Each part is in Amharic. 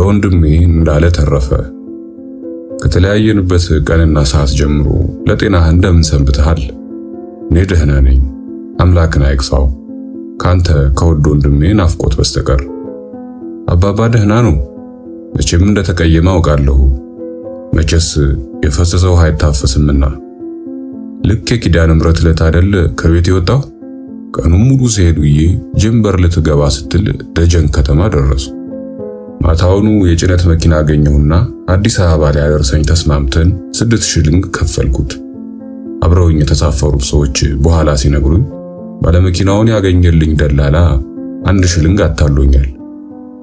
ለወንድሜ እንዳለ ተረፈ። ከተለያየንበት ቀንና ሰዓት ጀምሮ ለጤናህ እንደምን ሰንብተሃል? እኔ ደህና ነኝ፣ አምላክን አይክፋው ካንተ ከወድ ወንድሜ ናፍቆት በስተቀር። አባባ ደህና ነው? መቼም እንደተቀየመ አውቃለሁ። መቼስ የፈሰሰው ውሃ አይታፈስምና። ልክ የኪዳነ ምሕረት ዕለት አይደል ከቤት የወጣው? ቀኑን ሙሉ ሲሄዱዬ ጀንበር ልትገባ ስትል ደጀን ከተማ ደረሱ። ማታውኑ የጭነት መኪና አገኘሁና አዲስ አበባ ላይ ያደርሰኝ ተስማምተን 6 ሽልንግ ከፈልኩት። አብረውኝ የተሳፈሩት ሰዎች በኋላ ሲነግሩኝ ባለመኪናውን ያገኘልኝ ደላላ 1 ሽልንግ አታሎኛል።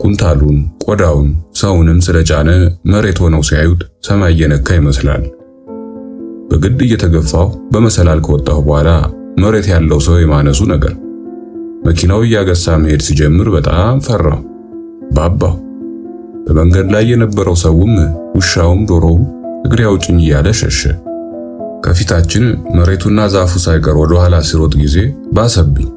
ኩንታሉን፣ ቆዳውን፣ ሰውንም ስለጫነ መሬት ሆነው ሲያዩት ሰማይ የነካ ይመስላል። በግድ እየተገፋሁ በመሰላል ከወጣሁ በኋላ መሬት ያለው ሰው የማነሱ ነገር። መኪናው እያገሳ መሄድ ሲጀምር በጣም ፈራሁ፣ ባባሁ። በመንገድ ላይ የነበረው ሰውም ውሻውም ዶሮውም እግሬ አውጭኝ እያለ ሸሸ። ከፊታችን መሬቱና ዛፉ ሳይቀር ወደ ኋላ ሲሮጥ ጊዜ ባሰብኝ።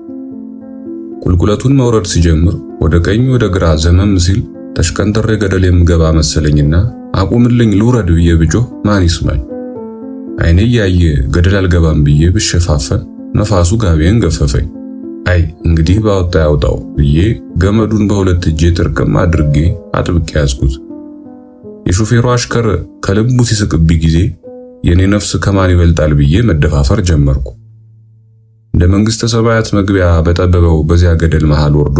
ቁልቁለቱን መውረድ ሲጀምር ወደ ቀኝ ወደ ግራ ዘመም ሲል ተሽቀንጥሬ ገደል የምገባ መሰለኝና አቁምልኝ ልውረድ ብዬ ብጮህ ማን ይስማኝ? አይኔ እያየ ገደል አልገባም ብዬ ብሸፋፈን ነፋሱ ጋቤን ገፈፈኝ። አይ እንግዲህ ባወጣ ያውጣው ብዬ ገመዱን በሁለት እጄ ጥርቅም አድርጌ አጥብቄ ያዝኩት። የሾፌሩ አሽከር ከልቡ ሲስቅብኝ ጊዜ የኔ ነፍስ ከማን ይበልጣል ብዬ መደፋፈር ጀመርኩ። እንደ መንግስተ ሰማያት መግቢያ በጠበበው በዚያ ገደል መሃል ወርዶ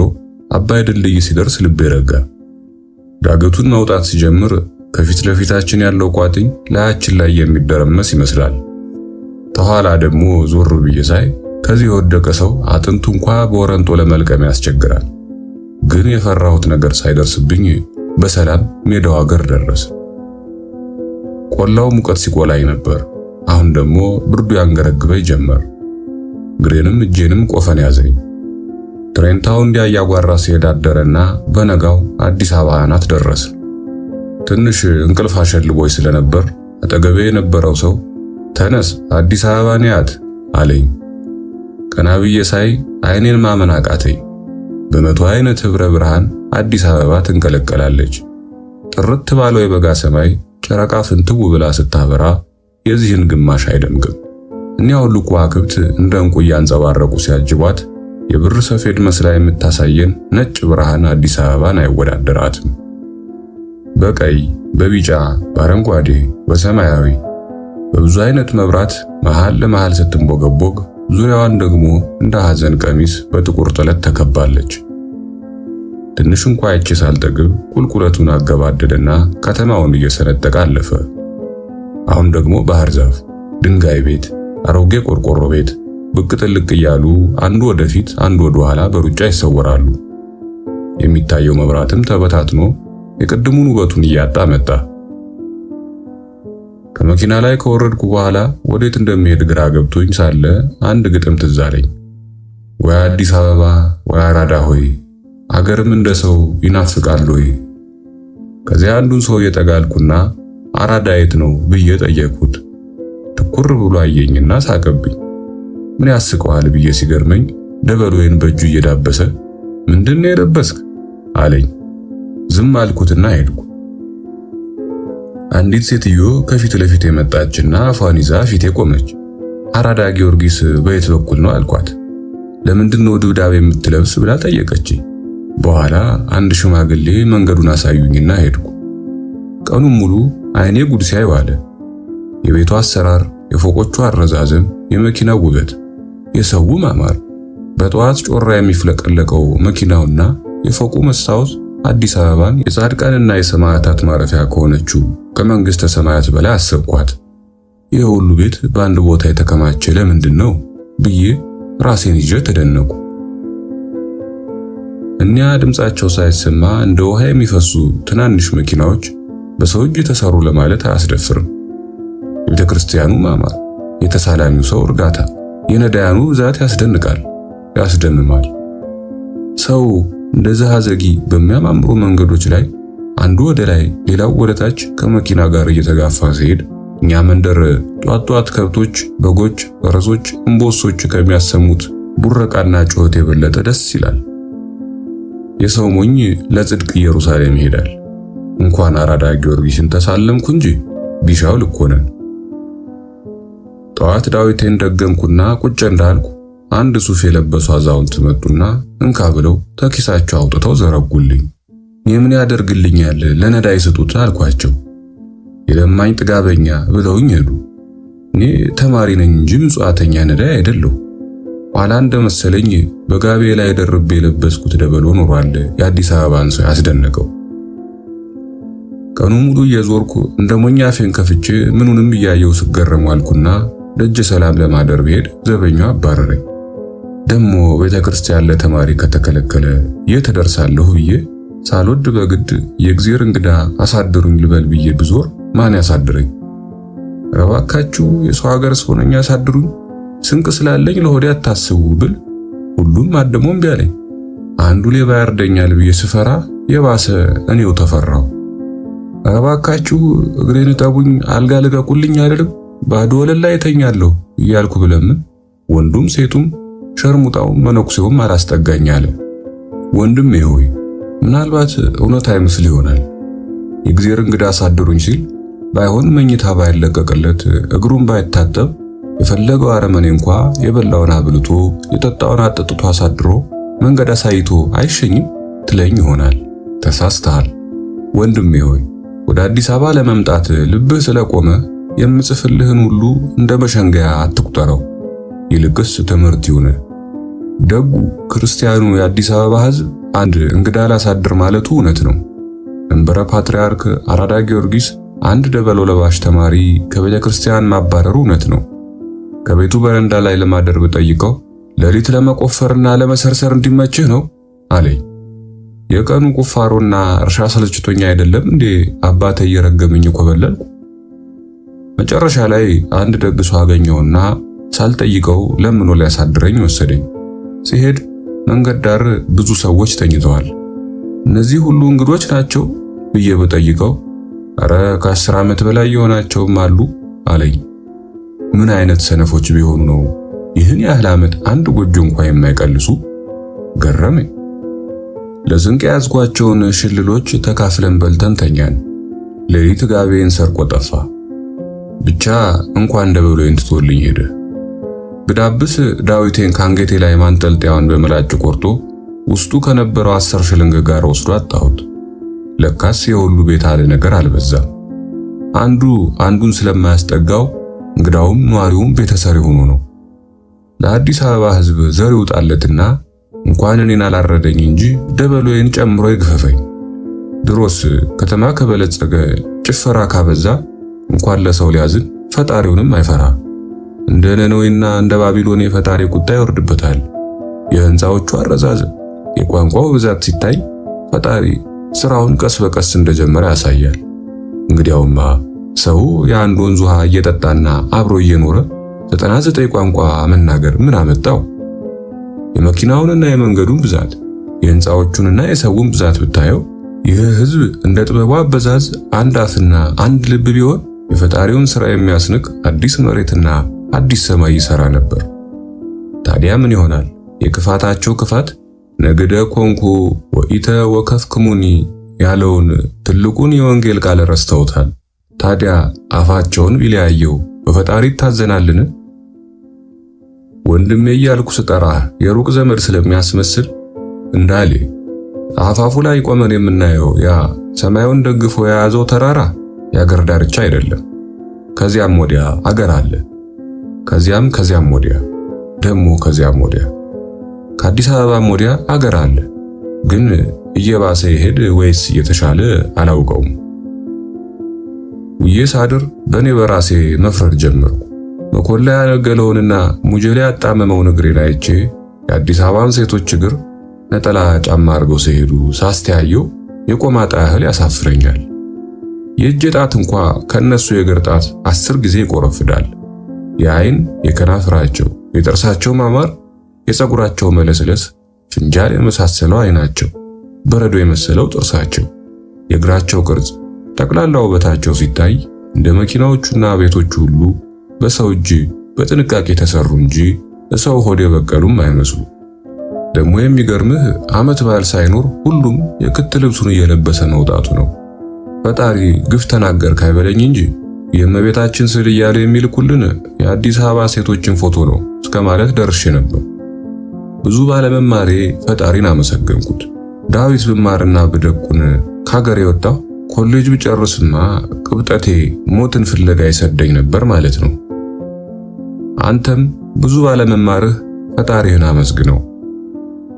አባይ ድልድይ ሲደርስ ልቤ ረጋ። ዳገቱን መውጣት ሲጀምር ከፊት ለፊታችን ያለው ቋጥኝ ላያችን ላይ የሚደረመስ ይመስላል። ተኋላ ደግሞ ዞር ብዬ ሳይ ከዚህ የወደቀ ሰው አጥንቱ እንኳ በወረንጦ ለመልቀም ያስቸግራል። ግን የፈራሁት ነገር ሳይደርስብኝ በሰላም ሜዳው አገር ደረሰ። ቆላው ሙቀት ሲቆላኝ ነበር። አሁን ደግሞ ብርዱ ያንገረግበኝ ጀመር። ግሬንም እጄንም ቆፈን ያዘኝ። ትሬንታው እንዲያ ያጓራ ሲሄድ አደረና በነጋው አዲስ አበባ አናት ደረሰ። ትንሽ እንቅልፍ አሸልቦኝ ስለነበር አጠገቤ የነበረው ሰው ተነስ አዲስ አበባ ንያት አለኝ። ቀና ብዬ ሳይ አይኔን ማመን አቃተኝ። በመቶ አይነት ህብረ ብርሃን አዲስ አበባ ትንቀለቀላለች። ጥርት ባለው የበጋ ሰማይ ጨረቃ ፍንትው ብላ ስታበራ የዚህን ግማሽ አይደምቅም። እኒያ ሁሉ ከዋክብት እንደ ዕንቁ ያንጸባረቁ ሲያጅቧት የብር ሰፌድ መስላ የምታሳየን ነጭ ብርሃን አዲስ አበባን አይወዳደራትም። በቀይ፣ በቢጫ፣ በአረንጓዴ፣ በሰማያዊ በብዙ አይነት መብራት መሃል ለመሃል ስትንቦገቦግ ዙሪያዋን ደግሞ እንደ ሐዘን ቀሚስ በጥቁር ጥለት ተከባለች። ትንሽ እንኳ አይቼ ሳልጠግብ ቁልቁለቱን አገባደደና ከተማውን እየሰነጠቀ አለፈ። አሁን ደግሞ ባህር ዛፍ፣ ድንጋይ ቤት፣ አሮጌ ቆርቆሮ ቤት ብቅ ጥልቅ እያሉ አንዱ ወደፊት አንዱ ወደ ኋላ በሩጫ ይሰወራሉ። የሚታየው መብራትም ተበታትኖ የቅድሙን ውበቱን እያጣ መጣ። ከመኪና ላይ ከወረድኩ በኋላ ወዴት እንደምሄድ ግራ ገብቶኝ ሳለ አንድ ግጥም ትዝ አለኝ። ወይ አዲስ አበባ ወይ አራዳ ሆይ አገርም እንደ ሰው ይናፍቃል ሆይ። ከዚያ አንዱን ሰው እየጠጋልኩና አራዳ የት ነው ብዬ ጠየቅኩት። ትኩር ብሎ አየኝና ሳቀብኝ። ምን ያስቀዋል ብዬ ሲገርመኝ ደበሎዬን በእጁ እየዳበሰ ምንድነው የለበስክ አለኝ። ዝም አልኩትና ሄድኩ። አንዲት ሴትዮ ከፊት ለፊት የመጣችና አፏን ይዛ ፊቴ ቆመች። አራዳ ጊዮርጊስ በየት በኩል ነው አልኳት። ለምንድነው ድብዳቤ የምትለብስ ብላ ጠየቀችኝ። በኋላ አንድ ሽማግሌ መንገዱን አሳዩኝና ሄድኩ። ቀኑን ሙሉ አይኔ ጉድ ሲያይ ዋለ። የቤቱ አሰራር፣ የፎቆቹ አረዛዘም፣ የመኪናው ውበት፣ የሰው ማማር፣ በጠዋት ጮራ የሚፍለቀለቀው መኪናውና የፎቁ መስታወት አዲስ አበባን የጻድቃንና የሰማዕታት ማረፊያ ከሆነችው ከመንግስተ ሰማያት በላይ አሰብኳት። ይህ ሁሉ ቤት በአንድ ቦታ የተከማቸ ለምንድን ነው ብዬ ራሴን ይዤ ተደነቁ። እኒያ ድምጻቸው ሳይሰማ እንደ ውሃ የሚፈሱ ትናንሽ መኪናዎች በሰው እጅ የተሰሩ ለማለት አያስደፍርም። የቤተ ክርስቲያኑ ማማር፣ የተሳላሚው ሰው እርጋታ፣ የነዳያኑ ብዛት ያስደንቃል፣ ያስደምማል። ሰው እንደዚህ አዘጊ በሚያማምሩ መንገዶች ላይ አንዱ ወደ ላይ ሌላው ወደ ታች ከመኪና ጋር እየተጋፋ ሲሄድ እኛ መንደር ጧት ከብቶች፣ በጎች፣ ፈረሶች፣ እምቦሶች ከሚያሰሙት ቡረቃና ጩኸት የበለጠ ደስ ይላል። የሰው ሞኝ ለጽድቅ ኢየሩሳሌም ይሄዳል፣ እንኳን አራዳ ጊዮርጊስን ተሳለምኩ እንጂ ቢሻው ልኮነን። ጠዋት ዳዊቴን ደገምኩና ቁጭ እንዳልኩ አንድ ሱፍ የለበሱ አዛውንት መጡና እንካ ብለው ተኪሳቸው አውጥተው ዘረጉልኝ። የምን ያደርግልኛል ለነዳይ ስጡት አልኳቸው። የለማኝ ጥጋበኛ ብለውኝ ሄዱ። እኔ ተማሪ ነኝ እንጂ ምጽዋተኛ ነዳይ አይደለሁ። ኋላ እንደመሰለኝ በጋቤ ላይ ደርቤ የለበስኩት ደበሎ ኖሯል የአዲስ አበባን ሰው ያስደነቀው። ቀኑ ሙሉ እየዞርኩ እንደ ሞኛ አፌን ከፍቼ ምኑንም እያየው ስገረም ዋልኩና ደጅ ሰላም ለማደር ብሄድ ዘበኛው አባረረኝ። ደሞ ቤተክርስቲያን ለተማሪ ከተከለከለ የት ደርሳለሁ ብዬ ሳልወድ በግድ የእግዚአብሔር እንግዳ አሳድሩኝ ልበል ብዬ ብዞር ማን ያሳድረኝ? ረባካችሁ የሰው ሀገር ሰው ነኝ ያሳድሩኝ፣ ስንቅ ስላለኝ ለሆዴ አታስቡ ብል ሁሉም አደሞም ቢያለኝ አንዱ ሌባ ያርደኛል ብዬ ስፈራ የባሰ እኔው ተፈራው። ረባካችሁ እግሬን ጠቡኝ አልጋ ልቀቁልኝ አይደለም ባዶ ወለል ላይ ተኛለሁ እያልኩ ብለምን ወንዱም ሴቱም ሸርሙጣውም መነኩሴውም አላስጠጋኝ አለ። ወንድሜ ሆይ ምናልባት እውነት አይመስል ይሆናል። የእግዚአብሔር እንግዳ አሳድሩኝ ሲል ባይሆን መኝታ ባይለቀቅለት እግሩን ባይታጠብ የፈለገው አረመኔ እንኳ የበላውን አብልቶ የጠጣውን አጠጥቶ አሳድሮ መንገድ አሳይቶ አይሸኝም ትለኝ ይሆናል። ተሳስተሃል ወንድሜ ሆይ። ወደ አዲስ አበባ ለመምጣት ልብህ ስለቆመ የምጽፍልህን ሁሉ እንደ መሸንገያ አትቁጠረው። ይልቅስ ትምህርት ይሁን። ደጉ ክርስቲያኑ የአዲስ አበባ ሕዝብ አንድ እንግዳ ላሳድር ማለቱ እውነት ነው። መንበረ ፓትርያርክ አራዳ ጊዮርጊስ አንድ ደበሎ ለባሽ ተማሪ ከቤተ ክርስቲያን ማባረሩ እውነት ነው። ከቤቱ በረንዳ ላይ ለማደር ብጠይቀው ሌሊት ለመቆፈርና ለመሰርሰር እንዲመችህ ነው አለኝ። የቀኑ ቁፋሮና እርሻ ሰልችቶኛ አይደለም እንዴ አባቴ እየረገመኝ ኮበለልኩ። መጨረሻ ላይ አንድ ደግ ሰው አገኘውና ሳልጠይቀው ለምኖ ሊያሳድረኝ ወሰደኝ። ሲሄድ መንገድ ዳር ብዙ ሰዎች ተኝተዋል። እነዚህ ሁሉ እንግዶች ናቸው ብዬ ብጠይቀው አረ ከ10 ዓመት በላይ የሆናቸውም አሉ አለኝ። ምን አይነት ሰነፎች ቢሆኑ ነው ይህን ያህል ዓመት አንድ ጎጆ እንኳን የማይቀልሱ? ገረመኝ። ለስንቅ ያዝኳቸውን ሽልሎች ተካፍለን በልተን ተኛን። ሌሊት ጋቤን ሰርቆ ጠፋ። ብቻ እንኳን ደበሎዬን ትቶልኝ ሄደ። ብዳብስ ዳዊቴን ካንገቴ ላይ ማንጠልጠያውን በመላጭ ቆርጦ ውስጡ ከነበረው 10 ሽልንግ ጋር ወስዶ አጣሁት። ለካስ የሁሉ ቤት አለ ነገር አልበዛም። አንዱ አንዱን ስለማያስጠጋው እንግዳውም ኗሪውም ቤተሰሪ ሆኖ ነው። ለአዲስ አበባ ሕዝብ ዘር ይውጣለትና እንኳን እኔን አላረደኝ እንጂ ደበሎዬን ጨምሮ ይግፈፈኝ። ድሮስ ከተማ ከበለጸገ ጭፈራ ካበዛ እንኳን ለሰው ሊያዝን ፈጣሪውንም አይፈራ። እንደ ነነዌና እንደ ባቢሎን የፈጣሪ ቁጣ ይወርድበታል። የህንፃዎቹ አረዛዘም፣ የቋንቋው ብዛት ሲታይ ፈጣሪ ስራውን ቀስ በቀስ እንደጀመረ ያሳያል። እንግዲያውማ ሰው የአንድ ወንዝ ውሃ እየጠጣና አብሮ እየኖረ 99 ቋንቋ መናገር ምን አመጣው? የመኪናውንና የመንገዱን ብዛት፣ የህንፃዎቹንና የሰውን ብዛት ብታየው ይህ ህዝብ እንደ ጥበቡ አበዛዝ አንድ አፍና አንድ ልብ ቢሆን የፈጣሪውን ሥራ የሚያስንቅ አዲስ መሬትና አዲስ ሰማይ ይሰራ ነበር። ታዲያ ምን ይሆናል? የክፋታቸው ክፋት ነገደ ኮንኩ ወኢተ ወከፍክሙኒ ያለውን ትልቁን የወንጌል ቃል ረስተውታል። ታዲያ አፋቸውን ቢለያየው በፈጣሪ ይታዘናልን? ወንድሜ እያልኩ ስጠራህ የሩቅ ዘመድ ስለሚያስመስል እንዳሌ አፋፉ ላይ ቆመን የምናየው ያ ሰማዩን ደግፎ የያዘው ተራራ የአገር ዳርቻ አይደለም። ከዚያም ወዲያ አገር አለ። ከዚያም ወዲያ ደሞ ከዚያም ወዲያ ከአዲስ አበባም ወዲያ አገር አለ። ግን እየባሰ ይሄድ ወይስ እየተሻለ አላውቀውም። ውዬ ሳድር በእኔ በራሴ መፍረድ ጀመርኩ። መኮላ ያነገለውንና ሙጀሌ ያጣመመውን እግሬን አይቼ የአዲስ አበባን ሴቶች እግር ነጠላ ጫማ አድርገው ሲሄዱ ሳስተያየው የቆማጣ ያህል ያሳፍረኛል። የእጄ ጣት እንኳ ከነሱ የእግር ጣት 10 ጊዜ ይቆረፍዳል። የአይን የከናፍራቸው የጥርሳቸው ማማር፣ የፀጉራቸው መለስለስ፣ ፍንጃል የመሳሰለው አይናቸው፣ በረዶ የመሰለው ጥርሳቸው፣ የእግራቸው ቅርጽ፣ ጠቅላላ ውበታቸው ሲታይ እንደ መኪናዎቹና ቤቶቹ ሁሉ በሰው እጅ በጥንቃቄ ተሰሩ እንጂ ለሰው ሆድ የበቀሉም አይመስሉ። ደግሞ የሚገርምህ ዓመት በዓል ሳይኖር ሁሉም የክት ልብሱን እየለበሰ መውጣቱ ነው። ፈጣሪ ግፍ ተናገርክ አይበለኝ እንጂ የእመቤታችን ስዕል እያለ የሚልኩልን የአዲስ አበባ ሴቶችን ፎቶ ነው እስከ ማለት ደርሼ ነበር። ብዙ ባለመማሬ ፈጣሪን አመሰገንኩት። ዳዊት ብማርና ብደቁን ከሀገር የወጣው ኮሌጅ ብጨርስማ ቅብጠቴ ሞትን ፍለጋ ይሰደኝ ነበር ማለት ነው። አንተም ብዙ ባለመማርህ ፈጣሪህን አመስግነው።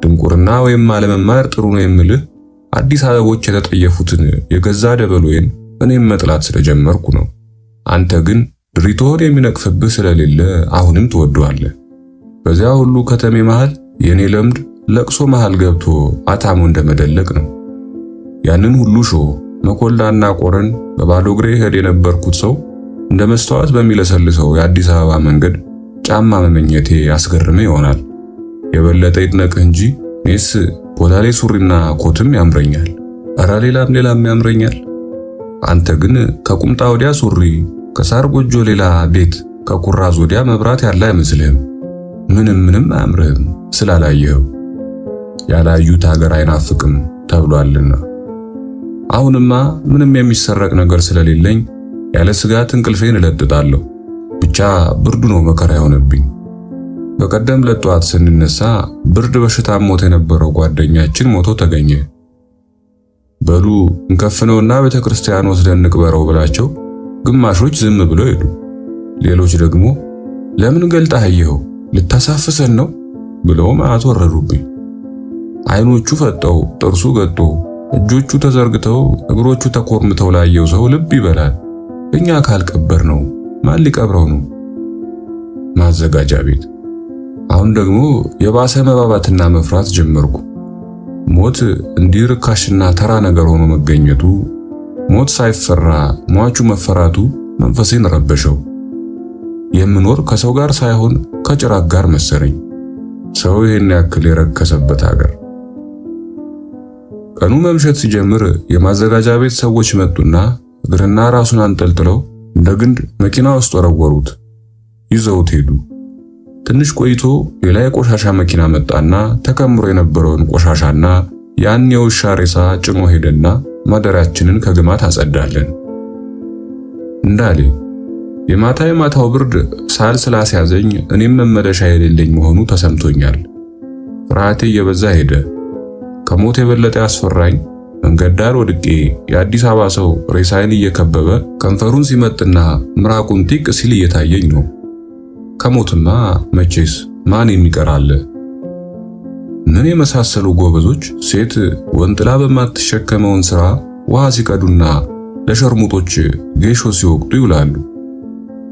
ድንቁርና ወይም አለመማር ጥሩ ነው የምልህ አዲስ አበቦች የተጠየፉትን የገዛ ደበሎዬን እኔም መጥላት ስለጀመርኩ ነው። አንተ ግን ድሪቶን የሚነቅፍብህ ስለሌለ አሁንም ትወደዋለህ። በዚያ ሁሉ ከተሜ መሃል የኔ ለምድ ለቅሶ መሃል ገብቶ አታሞ እንደመደለቅ ነው። ያንን ሁሉ መኮላና ቆረን በባዶ እግሬ ሄድ የነበርኩት ሰው እንደ መስተዋት በሚለሰልሰው የአዲስ አበባ መንገድ ጫማ መመኘቴ ያስገርም ይሆናል። የበለጠ ይድነቅህ እንጂ እኔስ ቦላሌ ሱሪና ኮትም ያምረኛል። ኧረ ሌላም ያምረኛል። አንተ ግን ከቁምጣ ወዲያ ሱሪ፣ ከሳር ጎጆ ሌላ ቤት፣ ከኩራዝ ወዲያ መብራት ያለ አይመስልህም። ምንም አያምርህም ስላላየኸው። ያላዩት ሀገር አይናፍቅም ተብሏልና። አሁንማ ምንም የሚሰረቅ ነገር ስለሌለኝ ያለ ስጋት እንቅልፌን እለጥጣለሁ። ብቻ ብርዱ ነው መከራ የሆነብኝ። በቀደም ለጧት ስንነሳ ብርድ በሽታ ሞት የነበረው ጓደኛችን ሞቶ ተገኘ። በሉ እንከፍነውና ቤተክርስቲያን ወስደን እንቅበረው ብላቸው ግማሾች ዝም ብለው ሄዱ። ሌሎች ደግሞ ለምን ገልጣህ አየኸው ልታሳፍሰን ነው ብለው ማዕት ወረዱብኝ። አይኖቹ ፈጠው፣ ጥርሱ ገጦ፣ እጆቹ ተዘርግተው፣ እግሮቹ ተኮርምተው ላየው ሰው ልብ ይበላል። እኛ ካልቀበር ነው ማን ሊቀብረው ነው? ማዘጋጃ ቤት። አሁን ደግሞ የባሰ መባባትና መፍራት ጀመርኩ። ሞት እንዲህ ርካሽና ተራ ነገር ሆኖ መገኘቱ፣ ሞት ሳይፈራ ሟቹ መፈራቱ መንፈሴን ረበሸው። የምኖር ከሰው ጋር ሳይሆን ከጭራቅ ጋር መሰለኝ። ሰው ይሄን ያክል የረከሰበት ሀገር። ቀኑ መምሸት ሲጀምር የማዘጋጃ ቤት ሰዎች መጡና እግርና ራሱን አንጠልጥለው እንደ ግንድ መኪና ውስጥ ወረወሩት። ይዘውት ሄዱ። ትንሽ ቆይቶ ሌላ የቆሻሻ መኪና መጣና ተከምሮ የነበረውን ቆሻሻና ያን የውሻ ሬሳ ጭኖ ሄደና ማደሪያችንን ከግማት አጸዳለን። እንዳለ የማታው ብርድ ሳል ስላስያዘኝ እኔም መመለሻ የሌለኝ መሆኑ ተሰምቶኛል። ፍርሃቴ እየበዛ ሄደ። ከሞት የበለጠ ያስፈራኝ መንገድ ዳር ወድቄ የአዲስ አበባ ሰው ሬሳዬን እየከበበ ከንፈሩን ሲመጥና ምራቁን ጢቅ ሲል እየታየኝ ነው። ከሞትማ መቼስ ማን የሚቀር አለ? ምን የመሳሰሉ ጎበዞች ሴት ወንጥላ በማትሸከመውን ስራ ውሃ ሲቀዱና ለሸርሙጦች ጌሾ ሲወቅጡ ይውላሉ።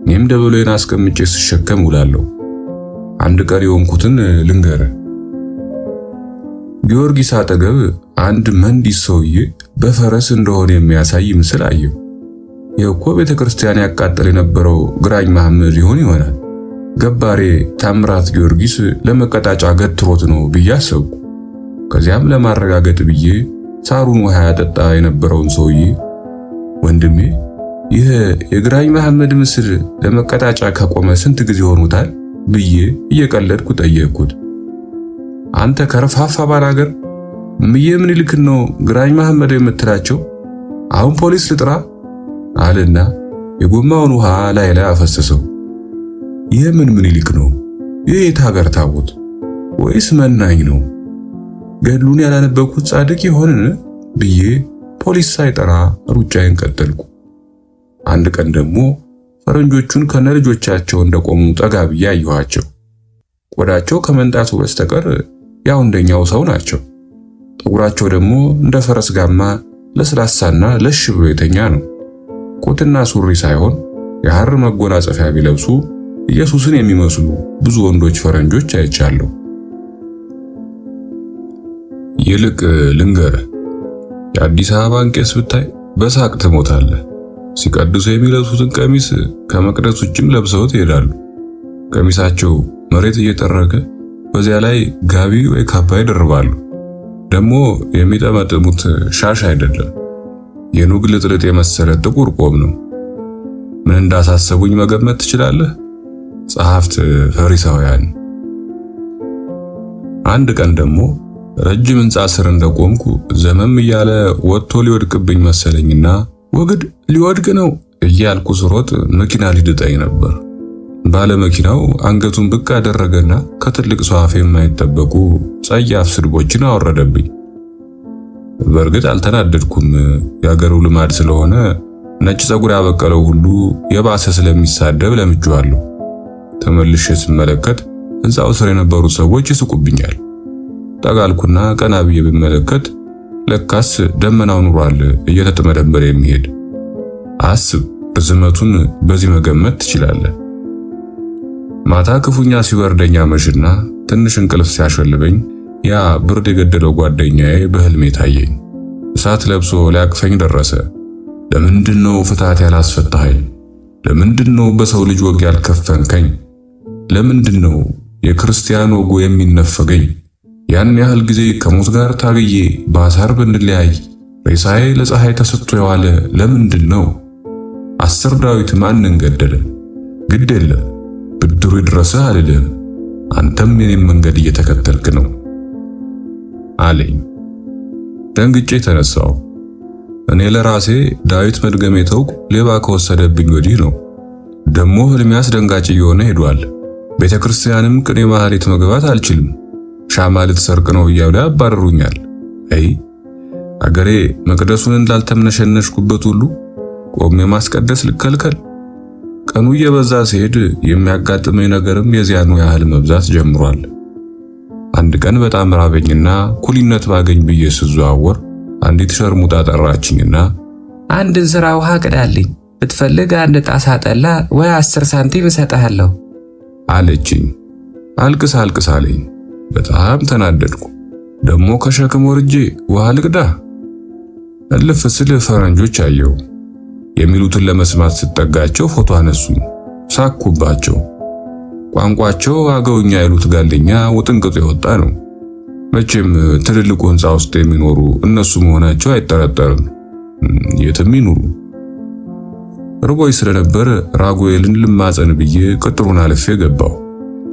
እኔም ደበሎዬን አስቀምጬ ስሸከም ውላለሁ። አንድ ቀን የሆንኩትን ልንገር። ጊዮርጊስ አጠገብ አንድ መንዲስ ሰውዬ በፈረስ እንደሆነ የሚያሳይ ምስል አየሁ። የእኮ ቤተክርስቲያን ያቃጠል የነበረው ግራኝ መሐመድ ይሆናል። ገባሬ ታምራት ጊዮርጊስ ለመቀጣጫ ገትሮት ነው ብዬ አሰብኩ። ከዚያም ለማረጋገጥ ብዬ ሳሩን ውሃ ያጠጣ የነበረውን ሰውዬ ወንድሜ፣ ይህ የግራኝ መሐመድ ምስል ለመቀጣጫ ከቆመ ስንት ጊዜ ሆኖታል ብዬ እየቀለድኩ ጠየቅኩት። አንተ ከረፋፋ ባላገር ምዬ ምኒልክ ነው ግራኝ መሐመድ የምትላቸው? አሁን ፖሊስ ልጥራ አለና የጎማውን ውሃ ላይ አፈሰሰው። ይህ ምን ምኒልክ ነው? ይህ የት ሀገር ታቦት ወይስ መናኝ ነው? ገድሉን ያላነበብኩት ጻድቅ ይሆንን ብዬ ፖሊስ ሳይጠራ ሩጫዬን ቀጠልኩ። አንድ ቀን ደግሞ ፈረንጆቹን ከነልጆቻቸው እንደቆሙ ጠጋ ብዬ አየኋቸው። ቆዳቸው ከመንጣቱ በስተቀር ያው እንደኛው ሰው ናቸው። ጠጉራቸው ደግሞ እንደ ፈረስ ጋማ ለስላሳና ለሽ ብሎ የተኛ ነው። ኮትና ሱሪ ሳይሆን የሐር መጎናጸፊያ ቢለብሱ ኢየሱስን የሚመስሉ ብዙ ወንዶች ፈረንጆች አይቻለሁ። ይልቅ ልንገርህ፣ የአዲስ አበባን ቄስ ብታይ በሳቅ ትሞታለህ። ሲቀድሱ የሚለብሱትን ቀሚስ ከመቅደስ ውጭም ለብሰውት ይሄዳሉ። ቀሚሳቸው መሬት እየጠረገ በዚያ ላይ ጋቢ ወይ ካባ ይደርባሉ። ደግሞ የሚጠመጥሙት ሻሽ አይደለም፣ የኑግ ልጥልጥ የመሰለ ጥቁር ቆብ ነው። ምን እንዳሳሰቡኝ መገመት ትችላለህ? ጸሐፍት ፈሪሳውያን። አንድ ቀን ደግሞ ረጅም ሕንጻ ስር እንደቆምኩ ዘመም እያለ ወጥቶ ሊወድቅብኝ መሰለኝና ወግድ ሊወድቅ ነው እያልኩ ስሮጥ መኪና ሊድጠኝ ነበር። ባለ መኪናው አንገቱን ብቅ አደረገና ከትልቅ ሰው አፍ የማይጠበቁ ጸያፍ ስድቦችን አወረደብኝ። በእርግጥ አልተናደድኩም። የአገሩ ልማድ ስለሆነ ነጭ ፀጉር ያበቀለው ሁሉ የባሰ ስለሚሳደብ ለምጄዋለሁ። ተመልሼ ስመለከት ሕንፃው ስር የነበሩ ሰዎች ይስቁብኛል። ጠጋልኩና ቀና ብዬ ብመለከት ለካስ ደመናው ኑሯል እየተጠመደመረ የሚሄድ። አስብ፣ ርዝመቱን በዚህ መገመት ትችላለህ። ማታ ክፉኛ ሲበርደኝ አመሽና ትንሽ እንቅልፍ ሲያሸልበኝ ያ ብርድ የገደለው ጓደኛዬ በህልሜ ታየኝ። እሳት ለብሶ ሊያቅፈኝ ደረሰ። ለምንድነው ፍትሃት ያላስፈታኸኝ? ለምንድነው በሰው ልጅ ወግ ያልከፈንከኝ? ለምንድነው የክርስቲያን ወጉ የሚነፈገኝ? ያን ያህል ጊዜ ከሞት ጋር ታግዬ በአሳር ብንለያይ ሬሳዬ ለፀሐይ ተሰጥቶ የዋለ ለምንድነው? 10 ዳዊት ማንን ገደለ? ግድ የለም ብድሩ ይድረስህ አልልህም። አንተም የኔን መንገድ እየተከተልክ ነው አለኝ። ደንግጬ ተነሳው። እኔ ለራሴ ዳዊት መድገም የተውኩ ሌባ ከወሰደብኝ ወዲህ ነው። ደሞ ህልሜ አስደንጋጭ እየሆነ ሄዷል። ቤተክርስቲያንም ቅኔ ማህሌት መግባት አልችልም። ሻማ ልትሰርቅ ነው እያሉ ያባረሩኛል። አይ አገሬ መቅደሱን እንዳልተምነሸነሽኩበት ሁሉ ቆሜ ማስቀደስ ልከልከል። ቀኑ እየበዛ ሲሄድ የሚያጋጥመኝ ነገርም የዚያኑ ያህል መብዛት ጀምሯል። አንድ ቀን በጣም ራበኝና ኩሊነት ባገኝ ብዬ ስዘዋወር አንዲት ሸርሙጣ ጠራችኝና አንድ እንስራ ውሃ ቅዳልኝ፣ ብትፈልግ አንድ ጣሳ ጠላ ወይ 10 ሳንቲም እሰጥሃለሁ አለችኝ። አልቅስ አልቅስ አለኝ። በጣም ተናደድኩ። ደሞ ከሸክም ወርጄ ውሃ ልቅዳ? እልፍ ስል ፈረንጆች አየሁ። የሚሉትን ለመስማት ስጠጋቸው ፎቶ አነሱኝ። ሳኩባቸው። ቋንቋቸው አገውኛ ያሉት ጋልኛ ውጥንቅጡ የወጣ ነው። መቼም ትልልቁ ሕንፃ ውስጥ የሚኖሩ እነሱ መሆናቸው አይጠረጠርም። የትም ይኑሩ። ርቦይ ስለነበር ራጉኤልን ልማጸን ብዬ ቅጥሩን አልፌ ገባው።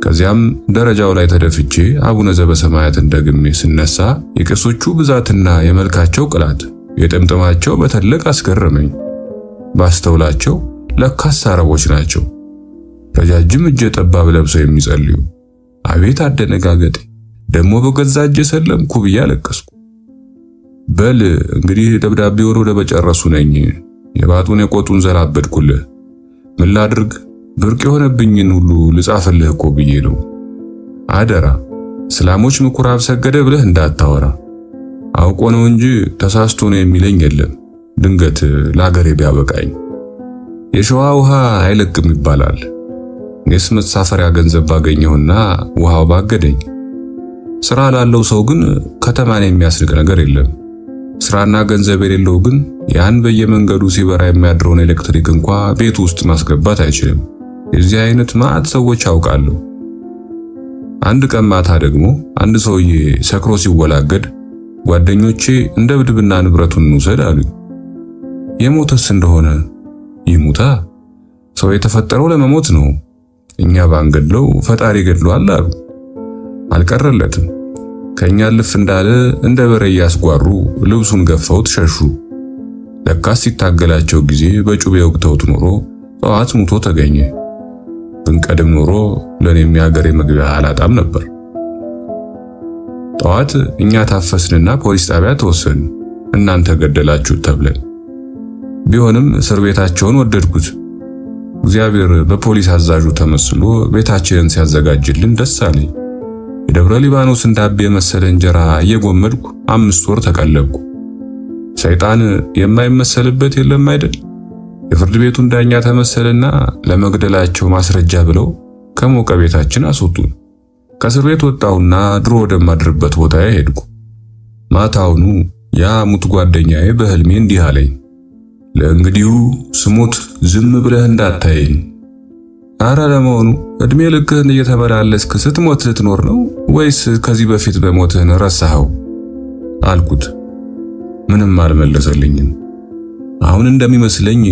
ከዚያም ደረጃው ላይ ተደፍቼ አቡነ ዘበሰማያትን ደግሜ ስነሳ የቄሶቹ ብዛትና የመልካቸው ቅላት የጥምጥማቸው በተለቅ አስገረመኝ። ባስተውላቸው ለካስ አረቦች ናቸው። ረጃጅም እጀ ጠባብ ለብሰው የሚጸልዩ። አቤት አደነጋገጤ! ደሞ በገዛ እጄ ሰለምኩ ብዬ አለቀስኩ። በል እንግዲህ ደብዳቤውን ወደ በጨረሱ ነኝ። የባጡን የቆጡን ዘላበድኩልህ። ምን ላድርግ? ብርቅ የሆነብኝን ሁሉ ልጻፍልህ እኮ ብዬ ነው። አደራ እስላሞች ምኩራብ ሰገደ ብለህ እንዳታወራ። አውቆ ነው እንጂ ተሳስቶ ነው የሚለኝ የለም። ድንገት ለአገሬ ቢያበቃኝ። የሸዋ ውሃ አይለቅም ይባላል። እኔስ መሳፈሪያ ገንዘብ ባገኘሁና ውሃው ባገደኝ። ስራ ላለው ሰው ግን ከተማን የሚያስንቅ ነገር የለም። ስራና ገንዘብ የሌለው ግን ያን በየመንገዱ ሲበራ የሚያድረውን ኤሌክትሪክ እንኳ ቤት ውስጥ ማስገባት አይችልም። የዚህ አይነት ማዕት ሰዎች አውቃለሁ። አንድ ቀን ማታ ደግሞ አንድ ሰውዬ ሰክሮ ሲወላገድ ጓደኞቼ እንደ ብድብና ንብረቱን እንውሰድ አሉኝ። የሞተስ እንደሆነ ይሙታ። ሰው የተፈጠረው ለመሞት ነው። እኛ ባንገድለው ፈጣሪ ገድሏል አሉ። አልቀረለትም። ከኛ ልፍ እንዳለ እንደ በሬ ያስጓሩ ልብሱን ገፈውት ሸሹ። ለካስ ሲታገላቸው ጊዜ በጩቤ ወቅተውት ኖሮ ጠዋት ሙቶ ተገኘ። ብንቀድም ኖሮ ለኔም የአገሬ መግቢያ አላጣም ነበር። ጠዋት እኛ ታፈስንና ፖሊስ ጣቢያ ተወሰን፣ እናንተ ገደላችሁት ተብለን። ቢሆንም እስር ቤታቸውን ወደድኩት። እግዚአብሔር በፖሊስ አዛዡ ተመስሎ ቤታችንን ሲያዘጋጅልን ደስ አለኝ። የደብረ ሊባኖስን ዳቤ የመሰለ እንጀራ እየጎመድኩ 5 ወር ተቀለብኩ። ሰይጣን የማይመሰልበት የለም አይደል? የፍርድ ቤቱን ዳኛ ተመሰለና ለመግደላቸው ማስረጃ ብለው ከሞቀ ቤታችን አስወጡን። ከእስር ቤት ወጣውና ድሮ ወደማድርበት ቦታ ሄድኩ። ማታውኑ ያ ሙት ጓደኛዬ በህልሜ እንዲህ አለኝ፣ ለእንግዲሁ ስሞት ዝም ብለህ እንዳታየኝ። አረ ለመሆኑ እድሜ ልክህን እየተመላለስክ ስትሞት ልትኖር ነው ወይስ ከዚህ በፊት በሞትህን ረሳኸው አልኩት። ምንም አልመለሰልኝም። አሁን እንደሚመስለኝ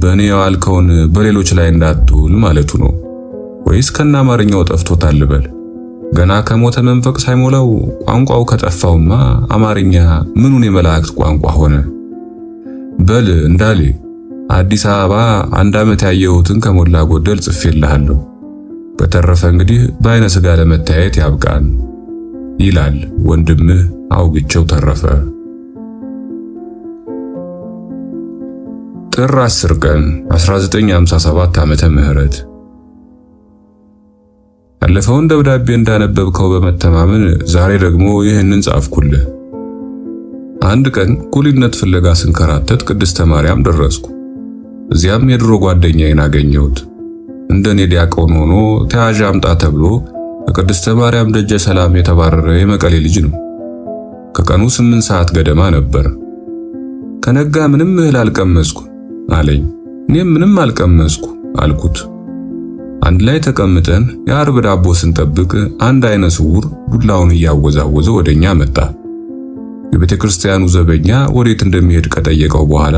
በእኔ ያልከውን በሌሎች ላይ እንዳትውል ማለቱ ነው። ወይስ ከና አማርኛው ጠፍቶታል ልበል? ገና ከሞተ መንፈቅ ሳይሞላው ቋንቋው ከጠፋውማ አማርኛ ምኑን የመላእክት ቋንቋ ሆነ? በል እንዳሌ አዲስ አበባ 1 ዓመት ያየሁትን ከሞላ ጎደል ጽፌልሃለሁ። በተረፈ እንግዲህ በአይነ ሥጋ ለመታየት ያብቃን ይላል ወንድምህ አውግቸው ተረፈ። ጥር 10 ቀን 1957 ዓመተ ምህረት ያለፈውን ደብዳቤ እንዳነበብከው በመተማመን ዛሬ ደግሞ ይህንን ጻፍኩልህ። አንድ ቀን ኩሊነት ፍለጋ ስንከራተት ቅድስተ ማርያም ደረስኩ። እዚያም የድሮ ጓደኛዬን አገኘሁት። እንደኔ ዲያቆን ሆኖ ተያዥ አምጣ ተብሎ ከቅድስተ ማርያም ደጀ ሰላም የተባረረ የመቀሌ ልጅ ነው። ከቀኑ 8 ሰዓት ገደማ ነበር። ከነጋ ምንም እህል አልቀመስኩ አለኝ። እኔም ምንም አልቀመስኩ አልኩት። አንድ ላይ ተቀምጠን የአርብ ዳቦ ስንጠብቅ አንድ አይነ ስውር ዱላውን እያወዛወዘ ወደኛ መጣ። የቤተ ክርስቲያኑ ዘበኛ ወዴት እንደሚሄድ ከጠየቀው በኋላ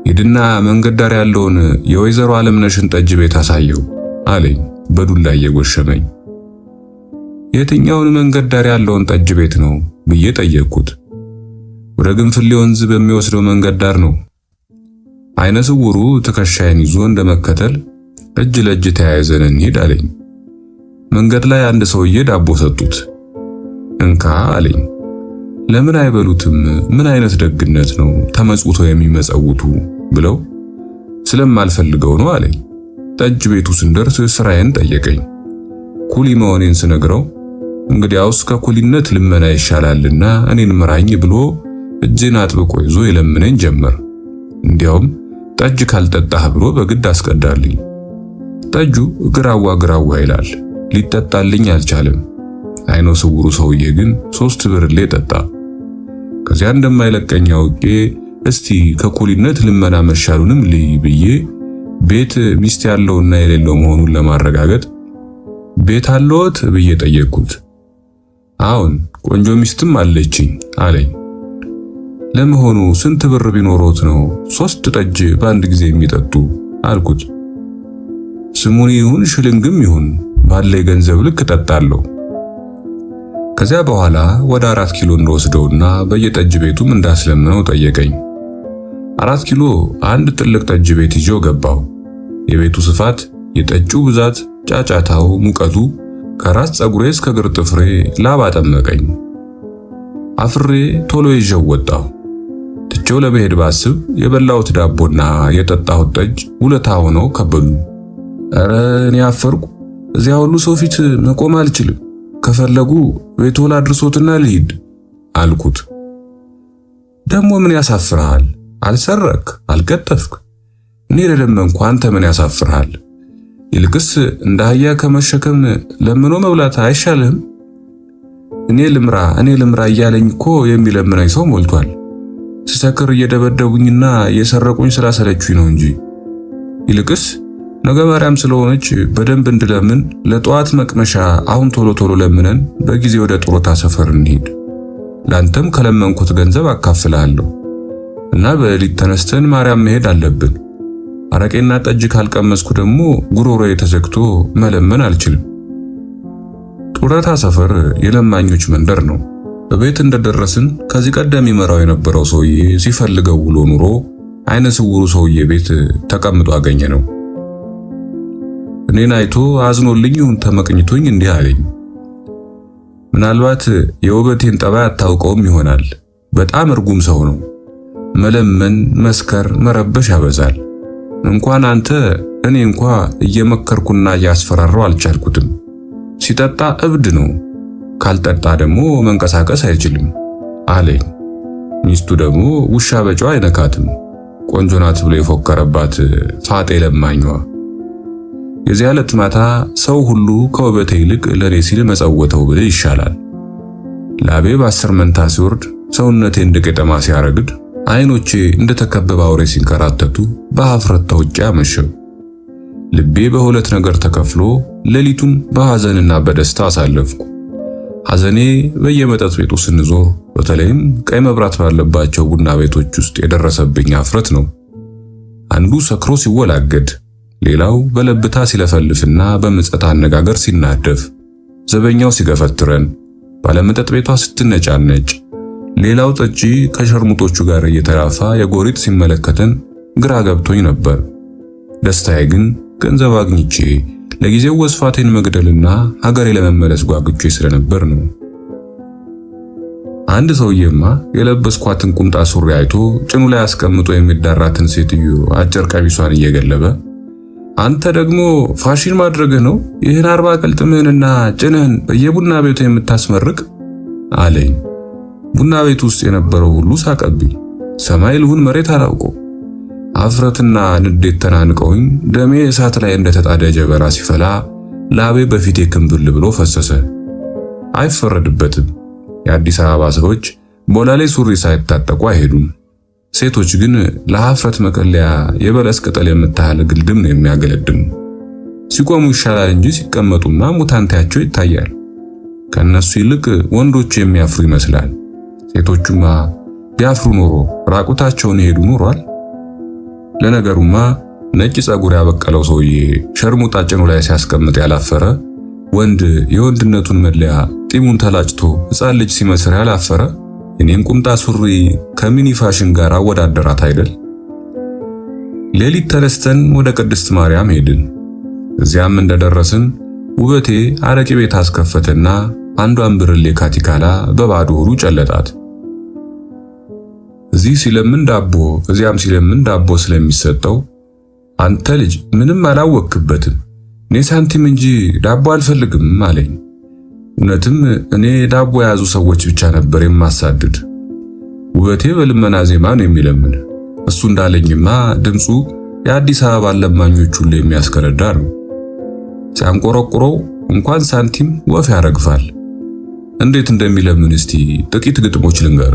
ሂድና መንገድ ዳር ያለውን የወይዘሮ ዓለምነሽን ጠጅ ቤት አሳየው አለኝ በዱላ እየጎሸመኝ። የትኛውን መንገድ ዳር ያለውን ጠጅ ቤት ነው ብዬ ጠየቅኩት። ወደ ግንፍሌ ወንዝ በሚወስደው መንገድ ዳር ነው። አይነ ስውሩ ትከሻዬን ይዞ እንደመከተል እጅ ለእጅ ተያይዘን እንሂድ አለኝ። መንገድ ላይ አንድ ሰውዬ ዳቦ ሰጡት። እንካ አለኝ። ለምን አይበሉትም? ምን አይነት ደግነት ነው ተመጽውቶ የሚመጸውቱ ብለው። ስለማልፈልገው ነው አለኝ። ጠጅ ቤቱ ስንደርስ ስራዬን ጠየቀኝ። ኩሊ መሆኔን ስነግረው እንግዲያውስ ከኩሊነት ልመና ይሻላልና እኔን ምራኝ ብሎ እጄን አጥብቆ ይዞ የለምነኝ ጀመር። እንዲያውም ጠጅ ካልጠጣህ ብሎ በግድ አስቀዳልኝ። ጠጁ ግራዋ ግራዋ ይላል። ሊጠጣልኝ አልቻለም። አይነ ስውሩ ሰውዬ ግን 3 ብርሌ ጠጣ። ከዚያ እንደማይለቀኝ አውቄ እስቲ ከኩሊነት ልመና መሻሉንም ልይ ብዬ ቤት ሚስት ያለውና የሌለው መሆኑን ለማረጋገጥ ቤት አለዎት ብዬ ጠየቅኩት። አዎን ቆንጆ ሚስትም አለችኝ አለኝ። ለመሆኑ ስንት ብር ቢኖሮት ነው 3 ጠጅ በአንድ ጊዜ የሚጠጡ አልኩት። ስሙኒ ይሁን ሽልንግም ይሁን ባለኝ ገንዘብ ልክ እጠጣለሁ። ከዚያ በኋላ ወደ 4 ኪሎ እንደወስደውና በየጠጅ ቤቱም እንዳስለምነው ጠየቀኝ። 4 ኪሎ አንድ ትልቅ ጠጅ ቤት ይዤው ገባው። የቤቱ ስፋት፣ የጠጁ ብዛት፣ ጫጫታው፣ ሙቀቱ ከራስ ፀጉሬ እስከ እግር ጥፍሬ ላብ አጠመቀኝ። አፍሬ ቶሎ ይዤው ወጣሁ። ትቼው ለመሄድ ባስብ የበላሁት ዳቦና የጠጣሁት ጠጅ ውለታ ሆነው ከበዱ። ኧረ እኔ አፈርኩ። እዚያ ሁሉ ሰው ፊት መቆም አልችልም። ከፈለጉ ቤቶ ላድርሶትና ልሂድ አልኩት። ደግሞ ምን ያሳፍርሃል? አልሰረክ፣ አልቀጠፍክ። እኔ ለለመንኩ አንተ ምን ያሳፍርሃል? ይልቅስ እንደ አህያ ከመሸከም ለምኖ መብላት አይሻልህም? እኔ ልምራ እያለኝ እኮ የሚለምነኝ ሰው ሞልቷል። ስሰክር እየደበደቡኝና እየሰረቁኝ ስላሰለቹኝ ነው እንጂ። ይልቅስ ነገ ማርያም ስለሆነች በደንብ እንድለምን ለጧት መቅመሻ አሁን ቶሎ ቶሎ ለምነን በጊዜ ወደ ጡረታ ሰፈር እንሂድ። ላንተም ከለመንኩት ገንዘብ አካፍልሃለሁ እና በሌሊት ተነስተን ማርያም መሄድ አለብን። አረቄና ጠጅ ካልቀመስኩ ደግሞ ጉሮሮዬ ተዘግቶ መለመን አልችልም። ጡረታ ሰፈር የለማኞች መንደር ነው። በቤት እንደደረስን ከዚህ ቀደም ይመራው የነበረው ሰውዬ ሲፈልገው ውሎ ኑሮ አይነ ስውሩ ሰውዬ ቤት ተቀምጦ አገኘ ነው። እኔን አይቶ አዝኖልኝ ይሁን ተመቅኝቶኝ እንዲህ አለኝ። ምናልባት የውበቴን ጠባይ አታውቀውም ይሆናል። በጣም እርጉም ሰው ነው። መለመን፣ መስከር፣ መረበሽ ያበዛል። እንኳን አንተ እኔ እንኳ እየመከርኩና እያስፈራራው አልቻልኩትም። ሲጠጣ እብድ ነው፣ ካልጠጣ ደግሞ መንቀሳቀስ አይችልም አለኝ። ሚስቱ ደግሞ ውሻ በጨው አይነካትም፣ ቆንጆ ናት ብሎ የፎከረባት ፋጤ ለማኛዋ። የዚያ ዕለት ማታ ሰው ሁሉ ከውበቴ ይልቅ ለኔ ሲል መጸወተው ብል ይሻላል። ላቤ በ10 መንታ ሲወርድ፣ ሰውነቴ እንደ ቄጠማ ሲያረግድ፣ አይኖቼ እንደ ተከበበ አውሬ ሲንከራተቱ በሀፍረት ተውጬ አመሸው። ልቤ በሁለት ነገር ተከፍሎ ሌሊቱን በሐዘንና በደስታ አሳለፍኩ። ሐዘኔ በየመጠጥ ቤቱ ስንዞር፣ በተለይም ቀይ መብራት ባለባቸው ቡና ቤቶች ውስጥ የደረሰብኝ አፍረት ነው። አንዱ ሰክሮ ሲወላገድ፣ ሌላው በለብታ ሲለፈልፍና በምጸት አነጋገር ሲናደፍ፣ ዘበኛው ሲገፈትረን፣ ባለመጠጥ ቤቷ ስትነጫነጭ፣ ሌላው ጠጪ ከሸርሙጦቹ ጋር እየተራፋ የጎሪጥ ሲመለከተን ግራ ገብቶኝ ነበር። ደስታዬ ግን ገንዘብ አግኝቼ ለጊዜው ወስፋቴን መግደልና ሀገሬ ለመመለስ ጓጉቼ ስለነበር ነው። አንድ ሰውዬማ የለበስኳትን ቁምጣ ሱሪ አይቶ ጭኑ ላይ አስቀምጦ የሚዳራትን ሴትዮ አጭር ቀሚሷን እየገለበ አንተ ደግሞ ፋሽን ማድረግህ ነው ይህን 40 ቅልጥምህንና ጭንህን በየቡና ቤቱ የምታስመርቅ አለኝ። ቡና ቤቱ ውስጥ የነበረው ሁሉ ሳቀብኝ። ሰማይ ልሁን መሬት አላውቀው። አፍረትና ንዴት ተናንቀውኝ ደሜ እሳት ላይ እንደተጣደ ጀበራ ሲፈላ ላቤ በፊቴ ክንብል ብሎ ፈሰሰ። አይፈረድበትም። የአዲስ አበባ ሰዎች ቦላሌ ሱሪ ሳይታጠቁ አይሄዱም። ሴቶች ግን ለሀፍረት መከለያ የበለስ ቅጠል የምታህል ግልድም ነው የሚያገለድሙ። ሲቆሙ ይሻላል እንጂ ሲቀመጡና ሙታንታቸው ይታያል። ከነሱ ይልቅ ወንዶች የሚያፍሩ ይመስላል። ሴቶቹማ ቢያፍሩ ኖሮ ራቁታቸውን ይሄዱ ኖሯል። ለነገሩማ ነጭ ጸጉር ያበቀለው ሰውዬ ሸርሙጣ ጭኑ ላይ ሲያስቀምጥ ያላፈረ ወንድ የወንድነቱን መለያ ጢሙን ተላጭቶ ሕፃን ልጅ ሲመስል ያላፈረ እኔን ቁምጣ ሱሪ ከሚኒ ፋሽን ጋር አወዳደራት አይደል? ሌሊት ተነስተን ወደ ቅድስት ማርያም ሄድን። እዚያም እንደደረስን ውበቴ አረቄ ቤት አስከፈተና አንዷን ብርሌ ካቲካላ በባዶ ሆዱ ጨለጣት። እዚህ ሲለምን ዳቦ እዚያም ሲለምን ዳቦ ስለሚሰጠው አንተ ልጅ ምንም አላወቅክበትም፣ እኔ ሳንቲም እንጂ ዳቦ አልፈልግም አለኝ። እውነትም እኔ ዳቦ የያዙ ሰዎች ብቻ ነበር የማሳድድ። ውበቴ በልመና ዜማ ነው የሚለምን። እሱ እንዳለኝማ ድምፁ የአዲስ አበባ ለማኞች ሁሉ የሚያስከረዳ ነው። ሲያንቆረቁረው እንኳን ሳንቲም ወፍ ያረግፋል። እንዴት እንደሚለምን እስቲ ጥቂት ግጥሞች ልንገር።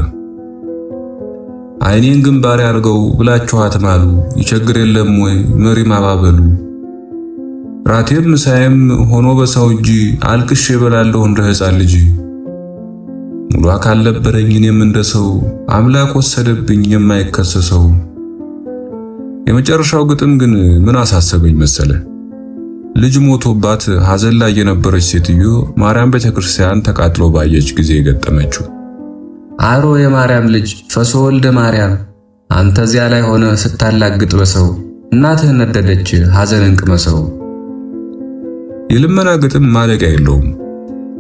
አይኔን ግንባር ያርገው ብላችሁ አትማሉ፣ ይቸግር የለም ወይ መሪ ማባበሉ። ራቴም ምሳዬም ሆኖ በሰው እጅ አልቅሼ እበላለሁ እንደ ሕፃን ልጅ። ሙሉ አካል ነበረኝ እኔም እንደሰው አምላክ ወሰደብኝ የማይከሰሰው። የመጨረሻው ግጥም ግን ምን አሳሰበኝ መሰለ? ልጅ ሞቶባት ሐዘን ላይ የነበረች ሴትዮ ማርያም ቤተክርስቲያን ተቃጥሎ ባየች ጊዜ የገጠመችው። አሮ የማርያም ልጅ ፈሶ ወልደ ማርያም አንተ እዚያ ላይ ሆነ ስታላግጥ በሰው እናትህ ነደደች ሐዘንን ቅመሰው። የልመና ግጥም ማለቂያ የለውም።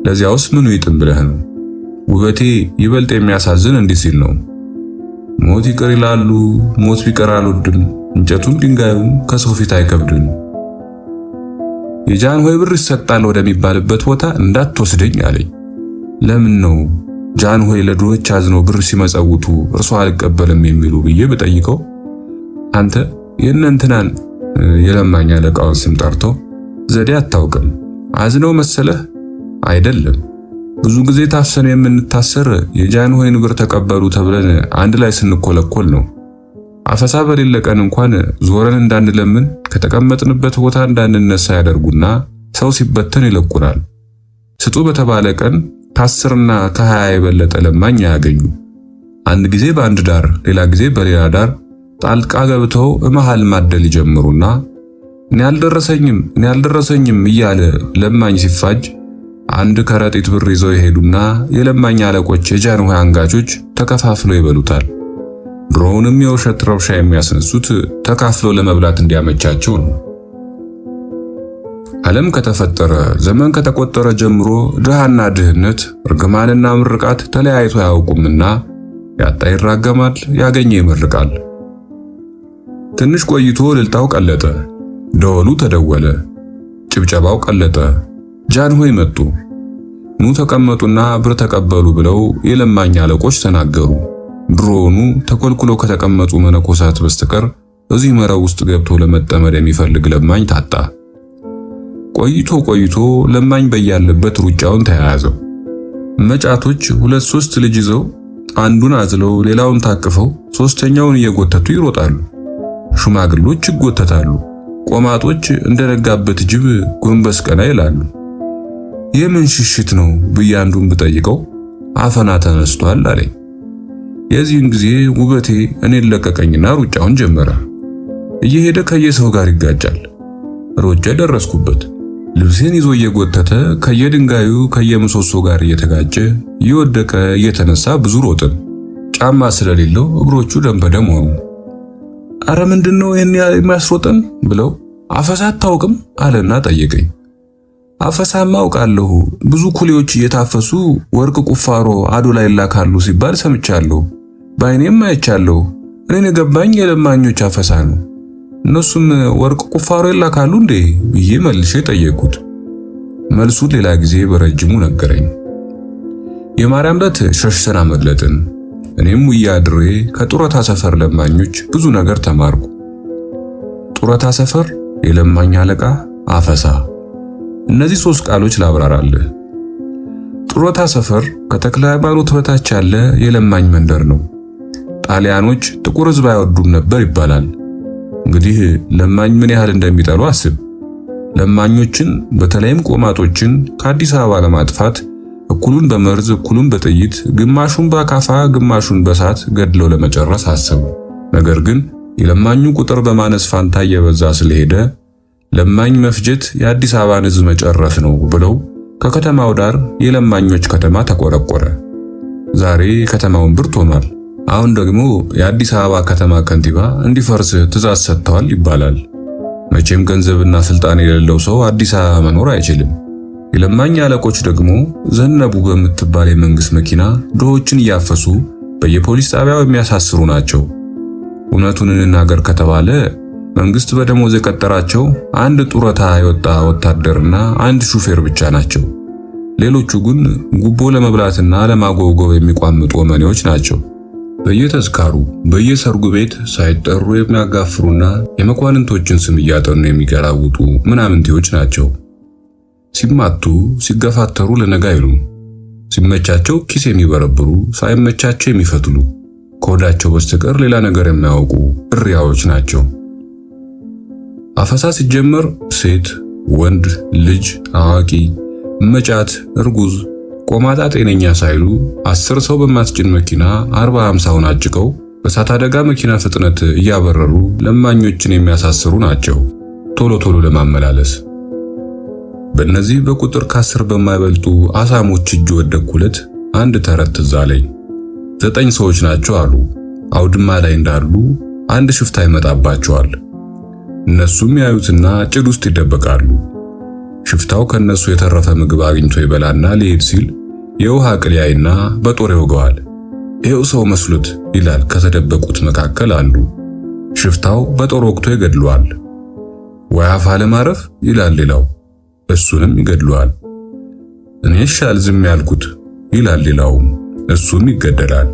ለዚያውስ ምኑ ይጥም ብለህ ነው? ውበቴ ይበልጥ የሚያሳዝን እንዲህ ሲል ነው። ሞት ይቅር ይላሉ ሞት ቢቀር አልወድም፣ እንጨቱም ድንጋዩም ከሰው ፊት አይከብድም። የጃንሆይ ብር ይሰጣል ወደሚባልበት ቦታ እንዳትወስደኝ አለኝ። ለምን ነው ጃንሆይ ለድሆች አዝነው ብር ሲመጸውቱ እርሱ አልቀበልም የሚሉ ብዬ ብጠይቀው አንተ የእነንትናን የለማኛ አለቃውን ስም ጠርቶ ዘዴ አታውቅም አዝነው መሰለህ? አይደለም፣ ብዙ ጊዜ ታፍሰን የምንታሰር የጃንሆይን ብር ተቀበሉ ተብለን አንድ ላይ ስንኮለኮል ነው። አፈሳ በሌለ ቀን እንኳን ዞረን እንዳንለምን ከተቀመጥንበት ቦታ እንዳንነሳ ያደርጉና ሰው ሲበተን ይለቁናል። ስጡ በተባለ ቀን ከ10 እና ከ20 የበለጠ ለማኝ ያገኙ። አንድ ጊዜ በአንድ ዳር ሌላ ጊዜ በሌላ ዳር ጣልቃ ገብተው መሃል ማደል ይጀምሩና እኔ አልደረሰኝም እያለ ለማኝ ሲፋጅ አንድ ከረጢት ብር ይዘው ይሄዱና የለማኝ አለቆች የጃንሆይ አንጋቾች ተከፋፍለው ይበሉታል። ድሮውንም የውሸት ረብሻ የሚያስነሱት ተካፍለው ለመብላት እንዲያመቻቸው ነው። ዓለም ከተፈጠረ ዘመን ከተቆጠረ ጀምሮ ድሃና ድህነት፣ እርግማንና ምርቃት ተለያይቶ አያውቁምና ያጣ ይራገማል፣ ያገኘ ይመርቃል። ትንሽ ቆይቶ እልልታው ቀለጠ፣ ደወሉ ተደወለ፣ ጭብጨባው ቀለጠ። ጃንሆይ መጡ። ኑ ተቀመጡና ብር ተቀበሉ ብለው የለማኝ አለቆች ተናገሩ። ድሮውኑ ተኮልኩሎ ከተቀመጡ መነኮሳት በስተቀር እዚህ መረብ ውስጥ ገብቶ ለመጠመድ የሚፈልግ ለማኝ ታጣ። ቆይቶ ለማኝ በያለበት ሩጫውን ተያያዘው። መጫቶች 2-3 ልጅ ይዘው አንዱን አዝለው ሌላውን ታቅፈው ሶስተኛውን እየጎተቱ ይሮጣሉ። ሽማግሎች ይጎተታሉ። ቆማጦች እንደነጋበት ጅብ ጎንበስ ቀና ይላሉ። የምን ሽሽት ነው ብዬ አንዱን ብጠይቀው አፈና ተነስቷል አለኝ። የዚህን ጊዜ ውበቴ እኔን ለቀቀኝና ሩጫውን ጀመረ። እየሄደ ከየሰው ጋር ይጋጫል። ሮጬ ደረስኩበት። ልብሴን ይዞ እየጎተተ ከየድንጋዩ ከየምሰሶ ጋር እየተጋጨ እየወደቀ እየተነሳ ብዙ ሮጥን። ጫማ ስለሌለው እግሮቹ ደም በደም ሆኑ። አረ ምንድነው ይሄን የሚያስሮጠን ብለው አፈሳ አታውቅም አለና ጠየቀኝ። አፈሳማ አውቃለሁ፣ ብዙ ኩሌዎች እየታፈሱ ወርቅ ቁፋሮ አዶላ ይላካሉ ሲባል ሰምቻለሁ፣ በአይኔም አይቻለሁ። እኔን የገባኝ የለማኞች አፈሳ ነው። እነሱም ወርቅ ቁፋሮ ይላካሉ እንዴ ብዬ መልሼ ጠየቅኩት። መልሱን ሌላ ጊዜ በረጅሙ ነገረኝ። የማርያም ዕለት ሸሽተን አመለጥን። እኔም ውዬ አድሬ ከጡረታ ሰፈር ለማኞች ብዙ ነገር ተማርኩ። ጡረታ ሰፈር፣ የለማኝ አለቃ፣ አፈሳ፣ እነዚህ 3 ቃሎች ላብራራልህ። ጡረታ ሰፈር ከተክለ ሃይማኖት በታች ያለ የለማኝ መንደር ነው። ጣሊያኖች ጥቁር ሕዝብ አይወዱም ነበር ይባላል። እንግዲህ ለማኝ ምን ያህል እንደሚጠሉ አስብ። ለማኞችን በተለይም ቆማጦችን ከአዲስ አበባ ለማጥፋት እኩሉን በመርዝ እኩሉን በጥይት ግማሹን በአካፋ ግማሹን በሳት ገድለው ለመጨረስ አሰቡ። ነገር ግን የለማኙ ቁጥር በማነስ ፋንታ እየበዛ ስለሄደ ለማኝ መፍጀት የአዲስ አበባን ሕዝብ መጨረስ ነው ብለው ከከተማው ዳር የለማኞች ከተማ ተቆረቆረ። ዛሬ ከተማውን ብርት ሆኗል። አሁን ደግሞ የአዲስ አበባ ከተማ ከንቲባ እንዲፈርስ ትዕዛዝ ሰጥተዋል ይባላል። መቼም ገንዘብና ስልጣን የሌለው ሰው አዲስ አበባ መኖር አይችልም። የለማኝ አለቆች ደግሞ ዘነቡ በምትባል የመንግስት መኪና ድሆችን እያፈሱ በየፖሊስ ጣቢያው የሚያሳስሩ ናቸው። እውነቱን እንናገር ከተባለ መንግስት በደሞዝ የቀጠራቸው አንድ ጡረታ የወጣ ወታደርና አንድ ሹፌር ብቻ ናቸው። ሌሎቹ ግን ጉቦ ለመብላትና ለማጎብጎብ የሚቋምጡ ወመኔዎች ናቸው። በየተዝካሩ በየሰርጉ ቤት ሳይጠሩ የሚያጋፍሩና የመኳንንቶችን ስም እያጠኑ የሚቀራውጡ ምናምንቴዎች ናቸው። ሲማቱ ሲገፋተሩ ለነጋ አይሉም። ሲመቻቸው ኪስ የሚበረብሩ፣ ሳይመቻቸው የሚፈትሉ፣ ከሆዳቸው በስተቀር ሌላ ነገር የማያውቁ እሪያዎች ናቸው። አፈሳ ሲጀመር ሴት፣ ወንድ፣ ልጅ፣ አዋቂ፣ መጫት፣ እርጉዝ፣ ቆማጣ፣ ጤነኛ ሳይሉ 10 ሰው በማስጭን መኪና 40-50ውን አጭቀው በእሳት አደጋ መኪና ፍጥነት እያበረሩ ለማኞችን የሚያሳስሩ ናቸው፣ ቶሎ ቶሎ ለማመላለስ። በእነዚህ በቁጥር ከ10 በማይበልጡ አሳሞች እጅ ወደኩለት አንድ ተረት ትዝ አለኝ። 9 ሰዎች ናቸው አሉ። አውድማ ላይ እንዳሉ አንድ ሽፍታ ይመጣባቸዋል። እነሱም ያዩትና ጭድ ውስጥ ይደበቃሉ። ሽፍታው ከነሱ የተረፈ ምግብ አግኝቶ ይበላና ሊሄድ ሲል የውሃ ቅል ያይና በጦር ይወገዋል። ይሄው ሰው መስሎት ይላል ከተደበቁት መካከል አንዱ። ሽፍታው በጦር ወቅቶ ይገድለዋል። ወይ አፍ አለማረፍ ይላል ሌላው፣ እሱንም ይገድለዋል። እኔ ሻል ዝም ያልኩት ይላል ሌላው፣ እሱም ይገደላል።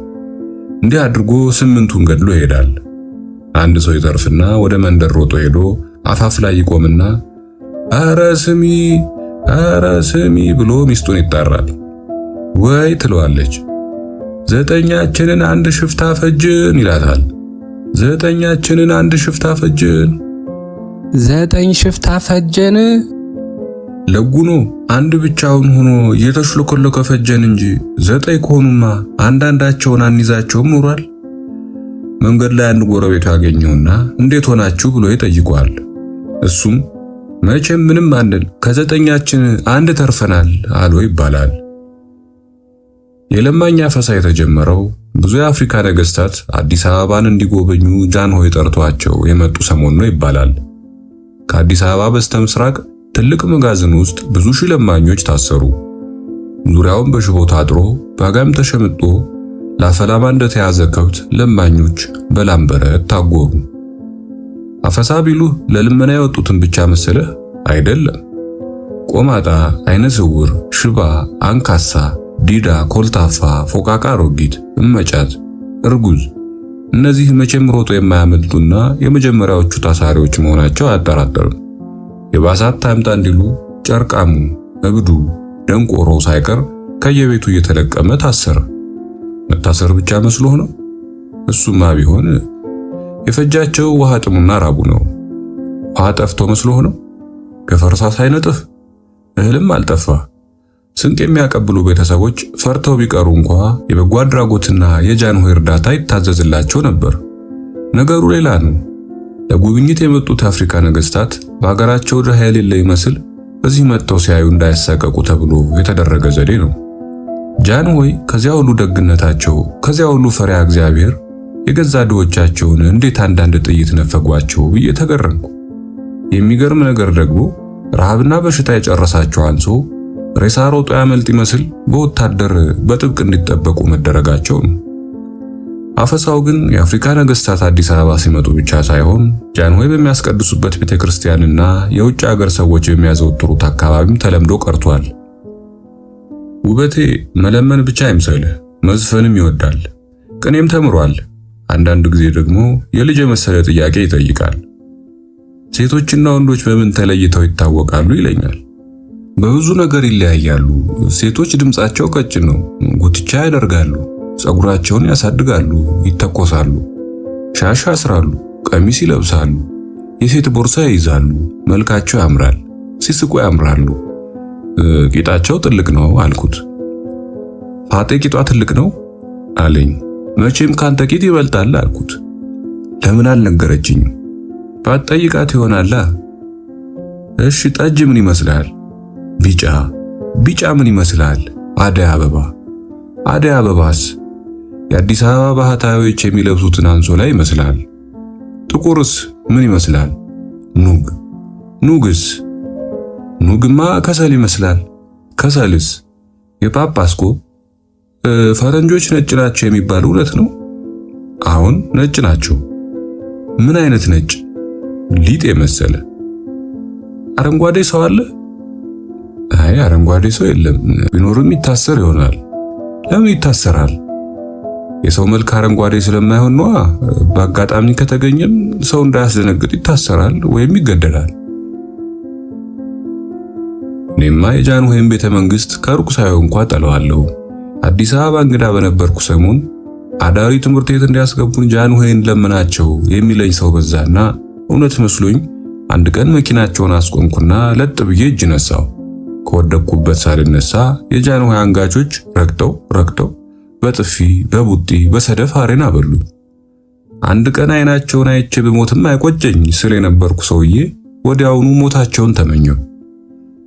እንዲህ አድርጎ 8ቱን ገድሎ ይሄዳል። አንድ ሰው ይተርፍና ወደ መንደር ሮጦ ሄዶ አፋፍ ላይ ይቆምና አረ ስሚ ብሎ ሚስቱን ይጣራል። ወይ ትለዋለች። 9ኛችንን አንድ ሽፍታ ፈጅን ይላታል። 9ኛችንን አንድ ሽፍታ ፈጅን። 9 ሽፍታ ፈጀን። ለጉኖ አንድ ብቻውን ሆኖ እየተሽለኮለከ ፈጀን እንጂ 9 ከሆኑማ አንዳንዳቸውን አንይዛቸውም ኖሯል። መንገድ ላይ አንድ ጎረቤቱ ያገኘውና እንዴት ሆናችሁ ብሎ ይጠይቀዋል። እሱም መቼም ምንም አንል ከ9ኛችን አንድ ተርፈናል አሎ ይባላል። የለማኝ አፈሳ የተጀመረው ብዙ የአፍሪካ ነገስታት አዲስ አበባን እንዲጎበኙ ጃንሆይ ጠርቷቸው የመጡ ሰሞን ነው ይባላል። ከአዲስ አበባ በስተምስራቅ ትልቅ መጋዘን ውስጥ ብዙ ሺህ ለማኞች ታሰሩ። ዙሪያውን በሽቦ ታጥሮ በአጋም ተሸምጦ ላፈላማ እንደተያዘ ከብት ለማኞች በላምበረት ታጎሩ። አፈሳ ቢሉህ ለልመና የወጡትን ብቻ መሰለህ? አይደለም። ቆማጣ፣ አይነ ስውር፣ ሽባ፣ አንካሳ፣ ዲዳ፣ ኮልታፋ፣ ፎቃቃ፣ አሮጊት፣ እመጫት፣ እርጉዝ፣ እነዚህ መቼም ሮጦ የማያመልጡና የመጀመሪያዎቹ ታሳሪዎች መሆናቸው አያጠራጥርም። የባሳት ታምጣ እንዲሉ ጨርቃሙ፣ እብዱ፣ ደንቆሮው ሳይቀር ከየቤቱ እየተለቀመ ታሰረ። መታሰር ብቻ መስሎህ ነው? እሱማ ቢሆን የፈጃቸው ውሃ ጥሙና ራቡ ነው። ውሃ ጠፍቶ መስሎህ ነው? ከፈርሳ ሳይነጥፍ እህልም አልጠፋ። ስንቅ የሚያቀብሉ ቤተሰቦች ፈርተው ቢቀሩ እንኳ የበጎ አድራጎትና የጃንሆይ እርዳታ ይታዘዝላቸው ነበር። ነገሩ ሌላ ነው። ለጉብኝት የመጡት የአፍሪካ ነገስታት በሀገራቸው ድሃ የሌለ ይመስል እዚህ መጥተው ሲያዩ እንዳይሳቀቁ ተብሎ የተደረገ ዘዴ ነው። ጃንሆይ ከዚያ ሁሉ ደግነታቸው፣ ከዚያ ሁሉ ፈሪሃ እግዚአብሔር የገዛ ድሆቻቸውን እንዴት አንዳንድ ጥይት ነፈጓቸው ብዬ ተገረምኩ። የሚገርም ነገር ደግሞ ረሃብና በሽታ የጨረሳቸው አንሶ ሬሳ ሮጦ ያመልጥ ይመስል በወታደር በጥብቅ እንዲጠበቁ መደረጋቸው ነው። አፈሳው ግን የአፍሪካ ነገስታት አዲስ አበባ ሲመጡ ብቻ ሳይሆን ጃንሆይ በሚያስቀድሱበት ቤተክርስቲያንና የውጭ ሀገር ሰዎች የሚያዘወትሩት አካባቢም ተለምዶ ቀርቷል። ውበቴ መለመን ብቻ አይምሰልህ፣ መዝፈንም ይወዳል፣ ቅኔም ተምሯል። አንዳንድ ጊዜ ደግሞ የልጅ የመሰለ ጥያቄ ይጠይቃል። ሴቶችና ወንዶች በምን ተለይተው ይታወቃሉ ይለኛል። በብዙ ነገር ይለያያሉ። ሴቶች ድምጻቸው ቀጭን ነው፣ ጉትቻ ያደርጋሉ፣ ጸጉራቸውን ያሳድጋሉ፣ ይተኮሳሉ፣ ሻሽ ያስራሉ፣ ቀሚስ ይለብሳሉ፣ የሴት ቦርሳ ይይዛሉ፣ መልካቸው ያምራል፣ ሲስቁ ያምራሉ። ቂጣቸው ትልቅ ነው አልኩት። ፋጤ ቂጧ ትልቅ ነው አለኝ። መቼም ካንተ ቂጥ ይበልጣል አልኩት። ለምን አልነገረችኝም? ባትጠይቃት ይሆናላ። እሺ ጠጅ ምን ይመስላል? ቢጫ ምን ይመስላል? አደይ አበባ። አደይ አበባስ? የአዲስ አበባ ባህታዊዎች የሚለብሱትን አንሶላ ይመስላል። ጥቁርስ ምን ይመስላል? ኑግስ? ኑግማ ከሰል ይመስላል። ከሰልስ? የጳጳስኮ? ፈረንጆች ነጭ ናቸው የሚባል እውነት ነው? አሁን ነጭ ናቸው። ምን አይነት ነጭ? ሊጥ የመሰለ። አረንጓዴ ሰው አለ? አይ አረንጓዴ ሰው የለም። ቢኖርም ይታሰር ይሆናል። ለምን ይታሰራል? የሰው መልክ አረንጓዴ ስለማይሆን ነዋ። በአጋጣሚ ከተገኘም ሰው እንዳያስደነግጥ ይታሰራል ወይም ይገደላል። እኔማ የጃንሆይን ቤተ መንግስት ከሩቅ ሳይሆን እንኳን ጠለዋለሁ። አዲስ አበባ እንግዳ በነበርኩ ሰሞን አዳሪ ትምህርት ቤት እንዲያስገቡን ጃንሆይን ለምናቸው የሚለኝ ሰው በዛና እውነት መስሎኝ አንድ ቀን መኪናቸውን አስቆምኩና ለጥ ብዬ እጅ ነሳው። ከወደቅኩበት ሳልነሳ የጃንሆይ አንጋቾች ረግጠው በጥፊ በቡጢ በሰደፍ አሬን አበሉኝ። አንድ ቀን አይናቸውን አይቼ በሞትም አይቆጨኝ ስለ የነበርኩ ሰውዬ ወዲያውኑ ሞታቸውን ተመኘው።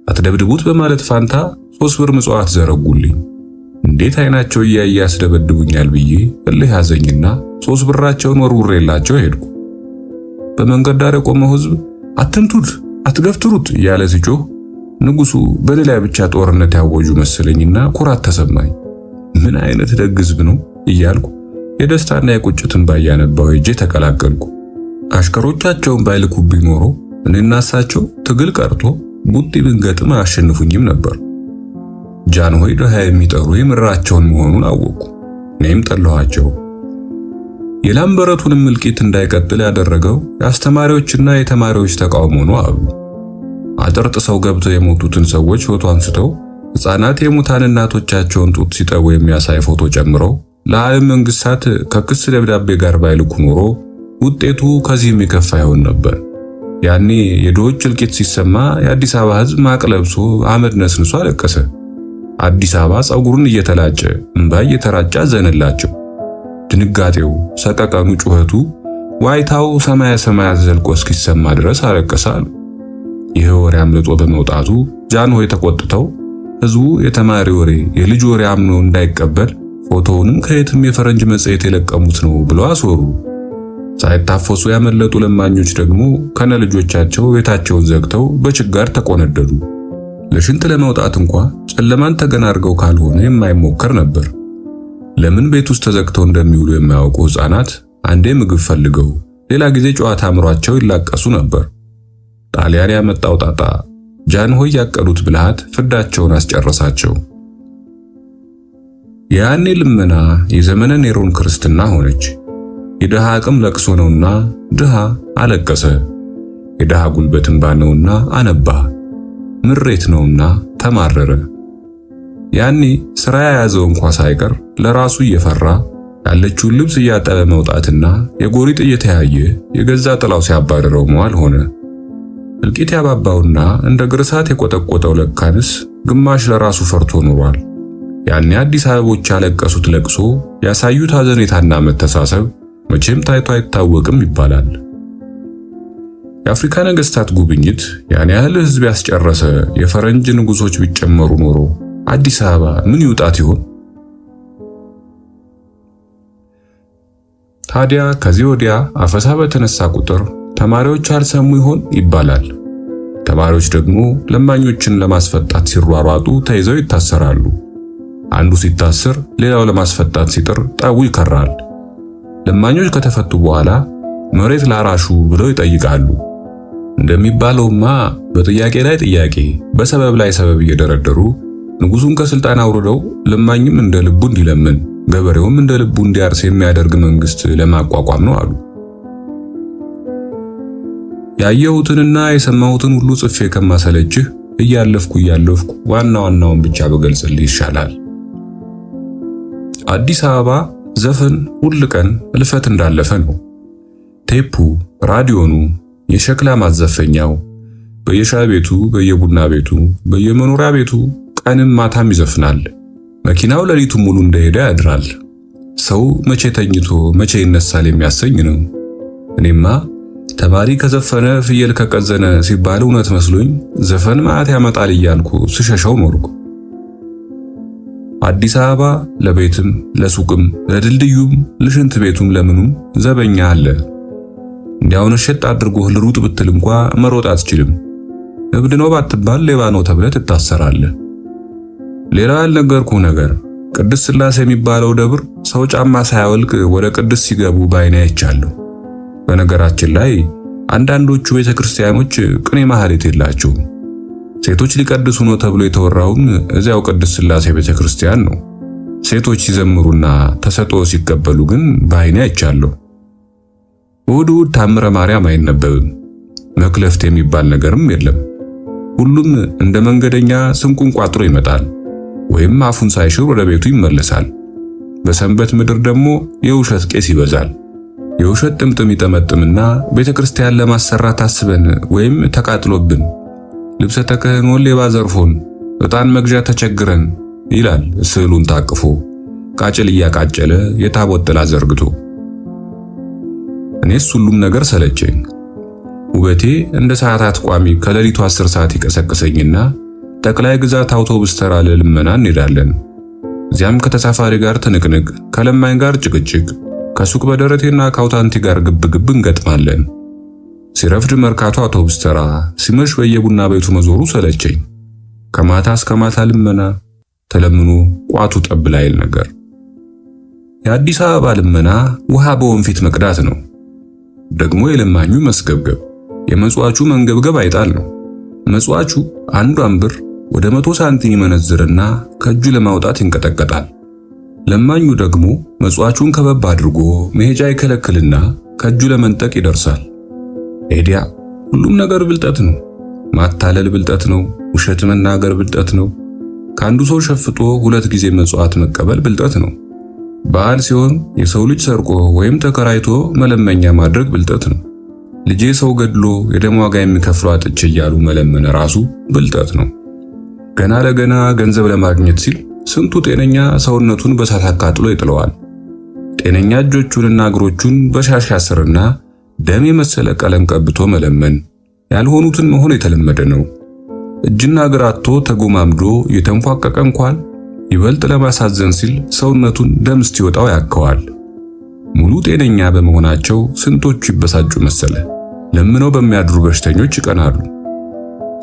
አትደብድቡት በማለት ፋንታ 3 ብር ምጽዋት ዘረጉልኝ። እንዴት አይናቸው እያየ ያስደበድቡኛል ብዬ እልህ ያዘኝና 3 ብራቸውን ወርውሬላቸው ሄድኩ። በመንገድ ዳር የቆመው ሕዝብ አትምቱት፣ አትገፍትሩት እያለ ሲጮህ ንጉሱ በኔ ላይ ብቻ ጦርነት ያወጁ መሰለኝና ኩራት ተሰማኝ። ምን አይነት ደግ ሕዝብ ነው እያልኩ የደስታና የቁጭትን ባያነባው ሄጄ ተቀላቀልኩ። አሽከሮቻቸውን ባይልኩብኝ ኖሮ እኔና እሳቸው ትግል ቀርቶ ቡጢ ብንገጥም አያሸንፉኝም ነበር። ጃንሆይ ድሃ የሚጠሩ የምራቸውን መሆኑን አወቁ። እኔም ጠላኋቸው። የላምበረቱንም እልቂት እንዳይቀጥል ያደረገው የአስተማሪዎችና የተማሪዎች ተቃውሞ ነው አሉ። አጥር ጥሰው ገብተው የሞቱትን ሰዎች ፎቶ አንስተው ሕፃናት የሙታን እናቶቻቸውን ጡት ሲጠቡ የሚያሳይ ፎቶ ጨምረው ለዓለም መንግስታት ከክስ ደብዳቤ ጋር ባይልኩ ኖሮ ውጤቱ ከዚህም የከፋ ይሆን ነበር። ያኔ የድሆች እልቂት ሲሰማ የአዲስ አበባ ሕዝብ ማቅ ለብሶ አመድ ነስንሶ አለቀሰ። አዲስ አበባ ጸጉሩን እየተላጨ እንባ እየተራጨ አዘነላቸው። ድንጋጤው፣ ሰቀቀኑ፣ ጩኸቱ፣ ዋይታው ሰማያ ሰማያት ዘልቆ እስኪሰማ ድረስ አለቀሳሉ። ይህ ወሬ አምልጦ በመውጣቱ ጃንሆይ ተቆጥተው ሕዝቡ የተማሪ ወሬ የልጅ ወሬ አምኖ እንዳይቀበል ፎቶውንም ከየትም የፈረንጅ መጽሔት የለቀሙት ነው ብለው አስወሩ። ሳይታፈሱ ያመለጡ ለማኞች ደግሞ ከነ ልጆቻቸው ቤታቸውን ዘግተው በችጋር ተቆነደዱ። ለሽንት ለመውጣት እንኳን ጨለማን ተገን አድርገው ካልሆነ የማይሞከር ነበር። ለምን ቤት ውስጥ ተዘግተው እንደሚውሉ የማያውቁ ሕፃናት አንዴ ምግብ ፈልገው ሌላ ጊዜ ጨዋታ አምሯቸው ይላቀሱ ነበር። ጣሊያን ያመጣው ጣጣ፣ ጃንሆይ ያቀዱት ብልሃት ፍዳቸውን አስጨረሳቸው። ያኔ ልመና የዘመነ ኔሮን ክርስትና ሆነች። የድሃ አቅም ለቅሶ ነውና ድሃ አለቀሰ። የድሃ ጉልበት እንባ ነውና አነባ። ምሬት ነውና ተማረረ። ያኔ ስራ የያዘው እንኳን ሳይቀር ለራሱ እየፈራ ያለችውን ልብስ እያጠበ መውጣትና የጎሪጥ እየተያየ የገዛ ጥላው ሲያባረረው መዋል ሆነ። እልቂት ያባባውና እንደ ግርሳት የቆጠቆጠው ለካንስ ግማሽ ለራሱ ፈርቶ ኖሯል። ያኔ አዲስ አበቦች ያለቀሱት ለቅሶ፣ ያሳዩት ሐዘኔታና መተሳሰብ መቼም ታይቶ አይታወቅም ይባላል። የአፍሪካ ነገስታት ጉብኝት ያን ያህል ሕዝብ ያስጨረሰ የፈረንጅ ንጉሶች ቢጨመሩ ኖሮ አዲስ አበባ ምን ይውጣት ይሆን? ታዲያ ከዚህ ወዲያ አፈሳ በተነሳ ቁጥር ተማሪዎች አልሰሙ ይሆን ይባላል። ተማሪዎች ደግሞ ለማኞችን ለማስፈታት ሲሯሯጡ ተይዘው ይታሰራሉ። አንዱ ሲታሰር ሌላው ለማስፈታት ሲጥር ጠቡ ይከራል። ለማኞች ከተፈቱ በኋላ መሬት ላራሹ ብለው ይጠይቃሉ። እንደሚባለውማ በጥያቄ ላይ ጥያቄ፣ በሰበብ ላይ ሰበብ እየደረደሩ ንጉሱን ከስልጣን አውርደው ለማኝም እንደ ልቡ እንዲለምን ገበሬውም እንደ ልቡ እንዲያርስ የሚያደርግ መንግስት ለማቋቋም ነው አሉ። ያየሁትንና የሰማሁትን ሁሉ ጽፌ ከማሰለችህ እያለፍኩ ዋና ዋናውን ብቻ በገልጽልህ ይሻላል። አዲስ አበባ ዘፈን ሁል ቀን እልፈት እንዳለፈ ነው። ቴፑ፣ ራዲዮኑ፣ የሸክላ ማዘፈኛው በየሻይ ቤቱ፣ በየቡና ቤቱ፣ በየመኖሪያ ቤቱ ቀንም ማታም ይዘፍናል። መኪናው ሌሊቱን ሙሉ እንደሄደ ያድራል። ሰው መቼ ተኝቶ መቼ ይነሳል የሚያሰኝ ነው። እኔማ ተማሪ ከዘፈነ ፍየል ከቀዘነ ሲባል እውነት መስሎኝ ዘፈን ማዕት ያመጣል እያልኩ ስሸሸው ኖርኩ። አዲስ አበባ ለቤትም ለሱቅም ለድልድዩም ለሽንት ቤቱም ለምኑም ዘበኛ አለ። እንዲያውን ሸጥ አድርጎህ ልሩጥ ብትል እንኳ መሮጥ አትችልም። እብድ ነው ባትባል ሌባ ነው ተብለህ ትታሰራለህ። ሌላ ያልነገርኩህ ነገር ቅድስት ሥላሴ የሚባለው ደብር ሰው ጫማ ሳያወልቅ ወደ ቅድስት ሲገቡ ባይኔ አይቻለሁ። በነገራችን ላይ አንዳንዶቹ ቤተክርስቲያኖች ቅኔ ማህሌት የላቸውም። ሴቶች ሊቀድሱ ነው ተብሎ የተወራውም እዚያው ቅድስት ሥላሴ ቤተክርስቲያን ነው። ሴቶች ሲዘምሩና ተሰጥኦ ሲቀበሉ ግን ባይኔ አይቻለሁ። እሑድ ታምረ ማርያም አይነበብም። መክለፍት የሚባል ነገርም የለም። ሁሉም እንደ መንገደኛ ስንቁን ቋጥሮ ይመጣል ወይም አፉን ሳይሽር ወደ ቤቱ ይመለሳል። በሰንበት ምድር ደግሞ የውሸት ቄስ ይበዛል። የውሸት ጥምጥም ይጠመጥምና ቤተክርስቲያን ለማሰራት አስበን ወይም ተቃጥሎብን ልብሰ ተክህኖን ሌባ ዘርፎን ዕጣን መግዣ ተቸግረን ይላል ስዕሉን ታቅፎ ቃጭል እያቃጨለ የታቦት ጥላ ዘርግቶ። እኔስ ሁሉም ነገር ሰለቸኝ። ውበቴ እንደ ሰዓታት ቋሚ ከሌሊቱ 10 ሰዓት ይቀሰቅሰኝና ጠቅላይ ግዛት አውቶቡስ ተራ ለልመና እንሄዳለን። እዚያም ከተሳፋሪ ጋር ትንቅንቅ፣ ከለማኝ ጋር ጭቅጭቅ፣ ከሱቅ በደረቴና ከአውታንቲ ጋር ግብግብ እንገጥማለን። ሲረፍድ መርካቶ አውቶቡስ ተራ፣ ሲመሽ በየቡና ቤቱ መዞሩ ሰለቸኝ። ከማታ እስከ ማታ ልመና፣ ተለምኖ ቋቱ ጠብ ላይል ነገር። የአዲስ አበባ ልመና ውሃ በወንፊት መቅዳት ነው። ደግሞ የለማኙ መስገብገብ፣ የመጽዋቹ መንገብገብ አይጣል ነው። መጽዋቹ አንዷን ብር ወደ 100 ሳንቲም ይመነዝርና ከእጁ ለማውጣት ይንቀጠቀጣል። ለማኙ ደግሞ መጽዋቹን ከበብ አድርጎ መሄጃ ይከለክልና ከእጁ ለመንጠቅ ይደርሳል። ኤዲያ ሁሉም ነገር ብልጠት ነው። ማታለል ብልጠት ነው። ውሸት መናገር ብልጠት ነው። ከአንዱ ሰው ሸፍጦ 2 ጊዜ መጽዋት መቀበል ብልጠት ነው። በዓል ሲሆን የሰው ልጅ ሰርቆ ወይም ተከራይቶ መለመኛ ማድረግ ብልጠት ነው። ልጄ ሰው ገድሎ የደም ዋጋ የሚከፍሉ አጥቼ እያሉ መለመን ራሱ ብልጠት ነው። ገና ለገና ገንዘብ ለማግኘት ሲል ስንቱ ጤነኛ ሰውነቱን በሳት አቃጥሎ ይጥለዋል። ጤነኛ እጆቹንና እግሮቹን በሻሽ ያስርና ደም የመሰለ ቀለም ቀብቶ መለመን፣ ያልሆኑትን መሆን የተለመደ ነው። እጅና እግር አጥቶ ተጎማምዶ የተንፏቀቀ እንኳን ይበልጥ ለማሳዘን ሲል ሰውነቱን ደም እስኪወጣው ያከዋል። ሙሉ ጤነኛ በመሆናቸው ስንቶቹ ይበሳጩ መሰለ። ለምነው በሚያድሩ በሽተኞች ይቀናሉ።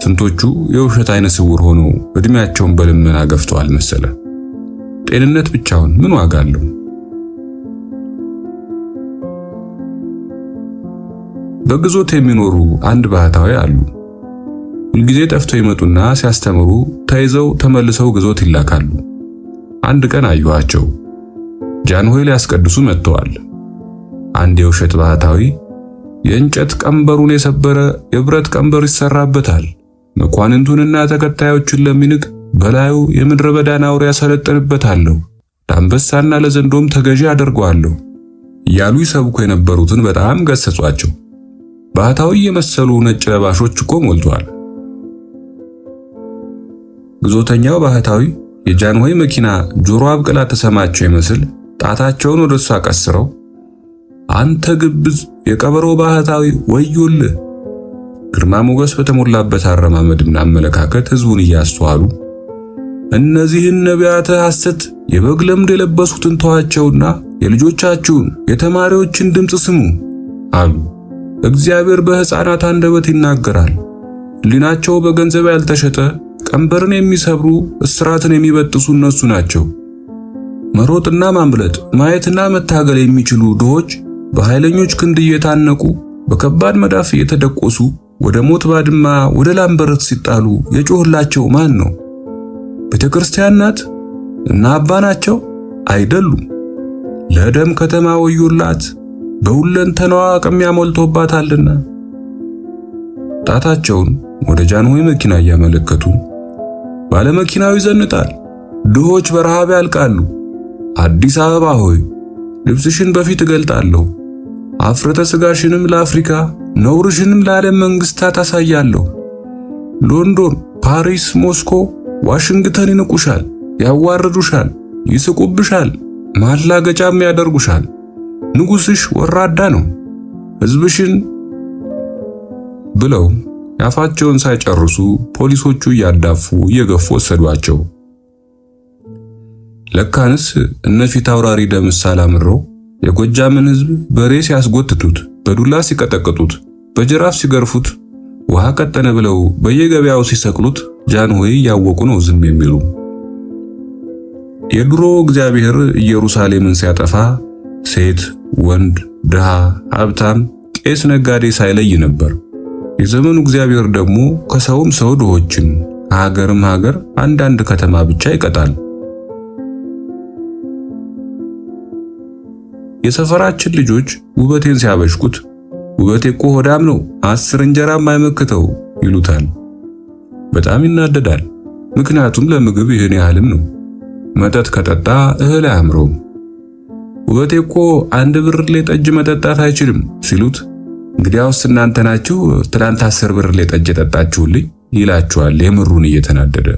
ስንቶቹ የውሸት አይነ ስውር ሆነው እድሜያቸውን በልመና ገፍተዋል መሰለ። ጤንነት ብቻውን ምን ዋጋ አለው? በግዞት የሚኖሩ አንድ ባህታዊ አሉ። ሁልጊዜ ጠፍተው ይመጡና ሲያስተምሩ ተይዘው ተመልሰው ግዞት ይላካሉ። አንድ ቀን አየኋቸው። ጃንሆይ ሊያስቀድሱ መጥተዋል። አንድ የውሸት ባህታዊ የእንጨት ቀንበሩን የሰበረ የብረት ቀንበር ይሰራበታል፣ መኳንንቱንና ተከታዮቹን ለሚንቅ በላዩ የምድረ በዳን አውሬ ያሰለጥንበታለሁ፣ ለአንበሳና ለዘንዶም ተገዢ አደርገዋለሁ እያሉ ይሰብኩ የነበሩትን በጣም ገሰጿቸው። ባህታዊ የመሰሉ ነጭ ለባሾች እኮ ሞልቷል። ግዞተኛው ባህታዊ የጃንሆይ መኪና ጆሮ አብቅላ ተሰማቸው ይመስል ጣታቸውን ወደሱ አቀስረው አንተ ግብዝ የቀበሮ ባህታዊ ወዮልህ! ግርማ ሞገስ በተሞላበት አረማመድና አመለካከት ህዝቡን እያስተዋሉ እነዚህን ነቢያተ ሐሰት የበግ ለምድ የለበሱትን ተዋቸውና የልጆቻችሁን የተማሪዎችን ድምፅ ስሙ አሉ። እግዚአብሔር በሕፃናት አንደበት ይናገራል። ሕሊናቸው በገንዘብ ያልተሸጠ ቀንበርን የሚሰብሩ እስራትን የሚበጥሱ እነሱ ናቸው። መሮጥና ማምለጥ ማየትና መታገል የሚችሉ ድሆች በኃይለኞች ክንድ እየታነቁ በከባድ መዳፍ እየተደቆሱ ወደ ሞት ባድማ ወደ ላምበረት ሲጣሉ የጮህላቸው ማን ነው? ቤተክርስቲያን ናት እና አባ ናቸው? አይደሉም። ለደም ከተማ ወዮላት፣ በሁለንተናዋ ቅሚያ ሞልቶባታልና። ጣታቸውን ወደ ጃንሆይ መኪና እያመለከቱ ባለመኪናው ይዘንጣል፣ ድሆች በረሃብ ያልቃሉ። አዲስ አበባ ሆይ ልብስሽን በፊት እገልጣለሁ፣ አፍረተ ስጋሽንም ለአፍሪካ ነውርሽንም ለዓለም መንግስታት አሳያለሁ። ሎንዶን፣ ፓሪስ፣ ሞስኮ፣ ዋሽንግተን ይንቁሻል፣ ያዋርዱሻል፣ ይስቁብሻል፣ ማላገጫም ያደርጉሻል። ንጉስሽ ወራዳ ነው፣ ሕዝብሽን ብለው ያፋቸውን ሳይጨርሱ ፖሊሶቹ እያዳፉ እየገፉ ወሰዷቸው። ለካንስ እነፊት አውራሪ ደምስ አላምረው የጎጃምን ሕዝብ በሬ ሲያስጎትቱት፣ በዱላ ሲቀጠቅጡት፣ በጅራፍ ሲገርፉት፣ ውሃ ቀጠነ ብለው በየገበያው ሲሰቅሉት ጃንሆይ እያወቁ ነው ዝም የሚሉ። የድሮ እግዚአብሔር ኢየሩሳሌምን ሲያጠፋ ሴት፣ ወንድ፣ ድሃ፣ ሀብታም፣ ቄስ፣ ነጋዴ ሳይለይ ነበር። የዘመኑ እግዚአብሔር ደግሞ ከሰውም ሰው ድሆችን፣ ከሀገርም ሀገር አንዳንድ ከተማ ብቻ ይቀጣል። የሰፈራችን ልጆች ውበቴን ሲያበሽቁት ውበቴ እኮ ሆዳም ነው 10 እንጀራም አይመክተው ይሉታል። በጣም ይናደዳል። ምክንያቱም ለምግብ ይህን ያህልም ነው። መጠጥ ከጠጣ እህል አያምረውም። ውበቴ እኮ 1 ብርሌ ጠጅ መጠጣት አይችልም ሲሉት እንግዲያውስ እናንተ ናችሁ ትላንት 10 ብርሌ ጠጅ የጠጣችሁልኝ ይላችኋል የምሩን እየተናደደ።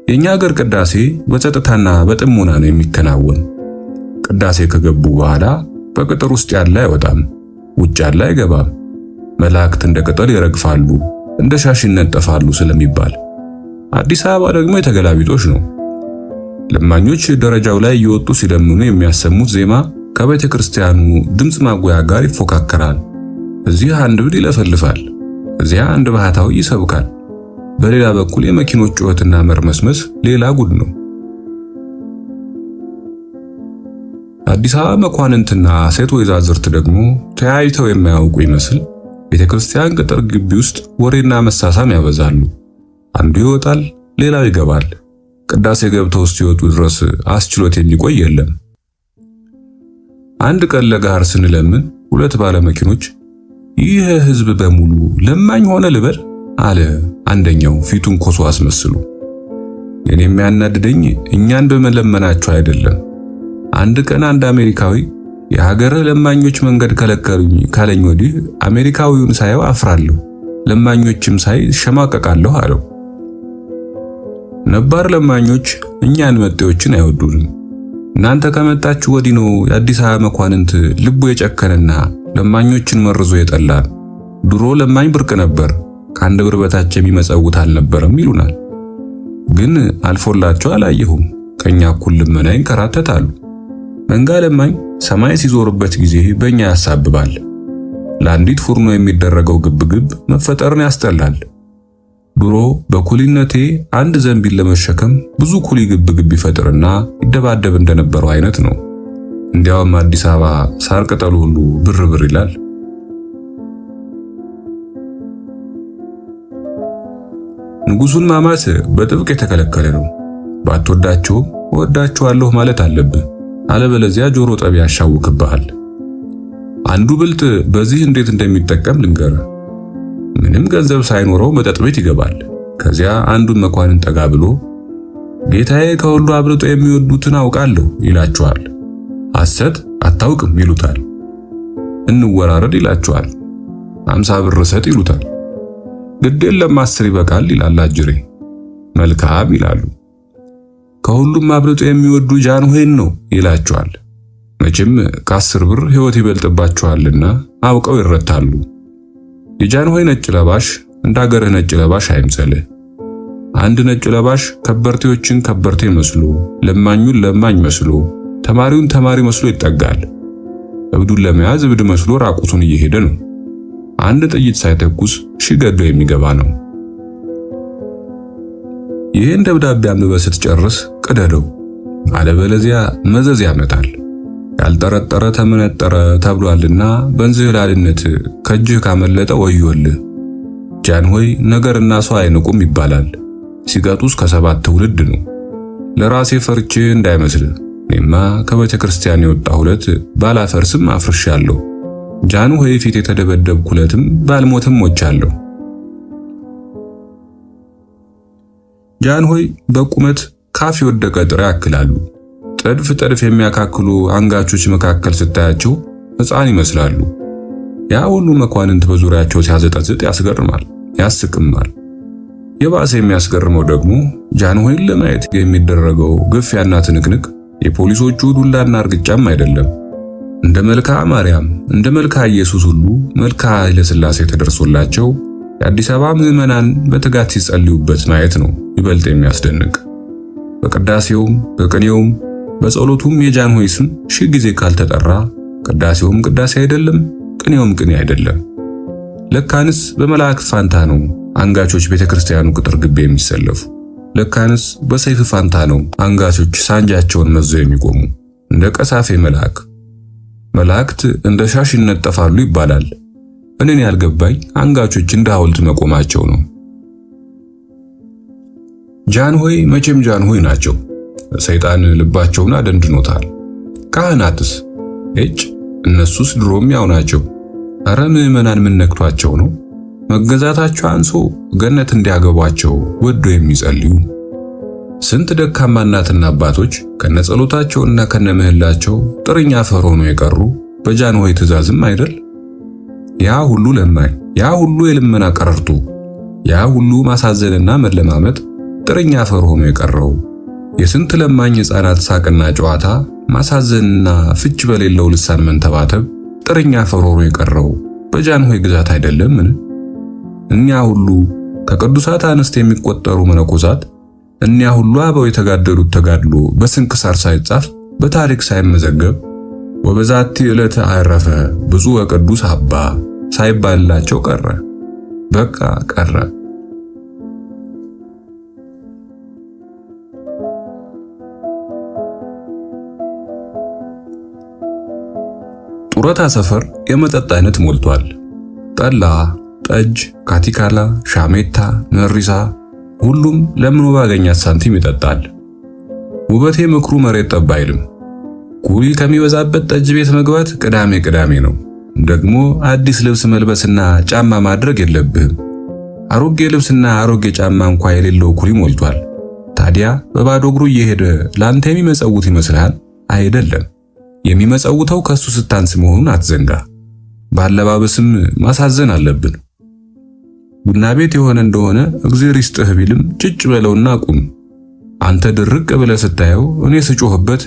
የኛ ሀገር ቅዳሴ በጸጥታና በጥሞና ነው የሚከናወን። ቅዳሴ ከገቡ በኋላ በቅጥር ውስጥ ያለ አይወጣም፣ ውጭ ያለ አይገባም። መላእክት እንደ ቅጠል ይረግፋሉ፣ እንደ ሻሽ ይነጠፋሉ ስለሚባል። አዲስ አበባ ደግሞ የተገላቢጦሽ ነው። ለማኞች ደረጃው ላይ እየወጡ ሲለምኑ የሚያሰሙት ዜማ ከቤተ ክርስቲያኑ ድምፅ ማጉያ ጋር ይፎካከራል። እዚህ አንድ ብድ ይለፈልፋል፣ እዚያ አንድ ባህታዊ ይሰብካል። በሌላ በኩል የመኪኖች ጩኸትና መርመስመስ ሌላ ጉድ ነው። አዲስ አበባ መኳንንትና ሴት ወይዛዝርት ደግሞ ተያይተው የማያውቁ ይመስል ቤተ ክርስቲያን ቅጥር ግቢ ውስጥ ወሬና መሳሳም ያበዛሉ። አንዱ ይወጣል፣ ሌላው ይገባል። ቅዳሴ ገብተው ሲወጡ ድረስ አስችሎት የሚቆይ የለም። አንድ ቀን ለጋር ስንለምን 2 ባለ መኪኖች ይህ ሕዝብ በሙሉ ለማኝ ሆነ ልበል አለ አንደኛው ፊቱን ኮሶ አስመስሉ። እኔ የሚያናድደኝ እኛን በመለመናቸው አይደለም። አንድ ቀን አንድ አሜሪካዊ የሀገረ ለማኞች መንገድ ከለከሉኝ ካለኝ ወዲህ አሜሪካዊውን ሳየው አፍራለሁ፣ ለማኞችም ሳይ ሸማቀቃለሁ አለው። ነባር ለማኞች እኛን መጤዎችን አይወዱንም። እናንተ ከመጣችሁ ወዲህ ነው የአዲስ አበባ መኳንንት ልቡ የጨከነና ለማኞችን መርዞ የጠላን። ድሮ ለማኝ ብርቅ ነበር፣ ከአንድ ብር በታች የሚመጸውት አልነበረም ይሉናል። ግን አልፎላቸው አላየሁም። ከኛ እኩል ልመና ይንከራተታሉ። መንጋ ለማኝ ሰማይ ሲዞርበት ጊዜ በእኛ ያሳብባል። ለአንዲት ፉርኖ የሚደረገው ግብግብ መፈጠርን ያስጠላል። ድሮ በኩሊነቴ አንድ ዘንቢል ለመሸከም ብዙ ኩሊ ግብግብ ይፈጥርና ይደባደብ እንደነበረው አይነት ነው። እንዲያውም አዲስ አበባ ሳር ቅጠሉ ሁሉ ብር ብር ይላል። ንጉሱን ማማት በጥብቅ የተከለከለ ነው። ባትወዳቸው ወዳቸዋለሁ ማለት አለብህ፣ አለበለዚያ ጆሮ ጠቢ ያሻውክብሃል። አንዱ ብልጥ በዚህ እንዴት እንደሚጠቀም ልንገር። ምንም ገንዘብ ሳይኖረው መጠጥ ቤት ይገባል። ከዚያ አንዱን መኳንን ጠጋ ብሎ ጌታዬ ከሁሉ አብልጦ የሚወዱትን አውቃለሁ ይላቸዋል። ሐሰት አታውቅም ይሉታል። እንወራረድ ይላቸዋል። 50 ብር ሰጥ ይሉታል። ግድ የለም 10 ይበቃል ይላል አጅሬ። መልካም ይላሉ። ከሁሉም አብልጦ የሚወዱ ጃንሆይን ነው ይላቸዋል። መቼም ከ10 ብር ሕይወት ይበልጥባቸዋልና አውቀው ይረታሉ። የጃንሆይ ነጭ ለባሽ እንዳገርህ ነጭ ለባሽ አይምሰልህ። አንድ ነጭ ለባሽ ከበርቴዎችን ከበርቴ መስሎ፣ ለማኙን ለማኝ መስሎ፣ ተማሪውን ተማሪ መስሎ ይጠጋል። እብዱን ለመያዝ እብድ መስሎ ራቁቱን እየሄደ ነው። አንድ ጥይት ሳይተኩስ ሺህ ገድሎ የሚገባ ነው። ይህን ደብዳቤ አንብበህ ስትጨርስ ቅደደው፣ አለበለዚያ መዘዝ ያመጣል። ያልጠረጠረ ተመነጠረ ተብሏልና በእንዝህላልነት ከእጅህ ካመለጠ ወዮልህ። ጃንሆይ ነገርና ሰው አይንቁም ይባላል። ሲቀጡስ ከ7 ትውልድ ነው። ለራሴ ፈርቼ እንዳይመስል እኔማ ከቤተ ክርስቲያን የወጣሁለት ባላፈርስም አፍርሻለሁ። ጃንሆይ ፊት የተደበደብኩለትም ባልሞትም ሞቻለሁ። ጃንሆይ በቁመት ካፍ የወደቀ ጥሬ ያክላሉ። ጥድፍ ጥድፍ የሚያካክሉ አንጋቾች መካከል ስታያቸው ሕፃን ይመስላሉ። ያ ሁሉ መኳንንት በዙሪያቸው ሲያዘጠዝጥ ያስገርማል፣ ያስቅማል። የባሰ የሚያስገርመው ደግሞ ጃንሆይን ለማየት የሚደረገው ግፊያና ትንቅንቅ የፖሊሶቹ ዱላና እርግጫም አይደለም። እንደ መልክዓ ማርያም እንደ መልክዓ ኢየሱስ ሁሉ መልክዓ ኃይለሥላሴ ተደርሶላቸው የአዲስ አበባ ምዕመናን በትጋት ሲጸልዩበት ማየት ነው ይበልጥ የሚያስደንቅ። በቅዳሴውም በቅኔውም በጸሎቱም የጃንሆይ ስም ሺህ ጊዜ ካልተጠራ ቅዳሴውም ቅዳሴ አይደለም፣ ቅኔውም ቅኔ አይደለም። ለካንስ በመላእክት ፋንታ ነው አንጋቾች ቤተክርስቲያኑ ቅጥር ግቢ የሚሰለፉ። ለካንስ በሰይፍ ፋንታ ነው አንጋቾች ሳንጃቸውን መዘው የሚቆሙ። እንደ ቀሳፌ መልአክ መላእክት እንደ ሻሽ ይነጠፋሉ ይባላል። እኔን ያልገባኝ አንጋቾች እንደ ሐውልት መቆማቸው ነው። ጃንሆይ መቼም ጃንሆይ ናቸው። ሰይጣን ልባቸውን አደንድኖታል። ካህናትስ እነሱስ ድሮም ያው ናቸው። አረ ምዕመናን ምን ነክቷቸው ነው? መገዛታቸው አንሶ ገነት እንዲያገቧቸው ወዶ የሚጸልዩ ስንት ደካማ እናትና አባቶች ከነጸሎታቸውና ከነምህላቸው ጥርኛ አፈር ሆነው የቀሩ በጃንሆይ ትእዛዝም አይደል? ያ ሁሉ ለማኝ፣ ያ ሁሉ የልመና ቀረርቶ፣ ያ ሁሉ ማሳዘንና መለማመጥ ጥርኛ አፈር ሆኖ የቀረው የስንት ለማኝ ሕፃናት ሳቅና ጨዋታ ማሳዘንና ፍች በሌለው ልሳን መንተባተብ ጥርኛ አፈር ሆኖ የቀረው በጃንሆይ ግዛት አይደለምን? እኛ ሁሉ ከቅዱሳት አንስት የሚቆጠሩ መነኮሳት፣ እኛ ሁሉ አበው የተጋደሉት ተጋድሎ በስንክሳር ሳይጻፍ በታሪክ ሳይመዘገብ ወበዛቲ ዕለት አረፈ ብፁዕ ወቅዱስ አባ ሳይባልላቸው ቀረ። በቃ ቀረ። ጡረታ ሰፈር የመጠጥ አይነት ሞልቷል። ጠላ፣ ጠጅ፣ ካቲካላ፣ ሻሜታ፣ መሪሳ፣ ሁሉም ለምኑ ባገኛት ሳንቲም ይጠጣል። ውበቴ ምክሩ መሬት ጠብ አይልም። ኩሊ ከሚበዛበት ጠጅ ቤት መግባት ቅዳሜ ቅዳሜ ነው። ደግሞ አዲስ ልብስ መልበስና ጫማ ማድረግ የለብህም። አሮጌ ልብስና አሮጌ ጫማ እንኳን የሌለው ኩሊ ሞልቷል። ታዲያ በባዶ እግሩ እየሄደ ላንተ የሚመጸውት ይመስልሃል? አይደለም። የሚመጸውተው ከሱ ስታንስ መሆኑን አትዘንጋ። ባለባበስም ማሳዘን አለብን። ቡና ቤት የሆነ እንደሆነ እግዚአብሔር ይስጥህ ቢልም ጭጭ በለውና ቁም። አንተ ድርቅ ብለህ ስታየው እኔ ስጮህበት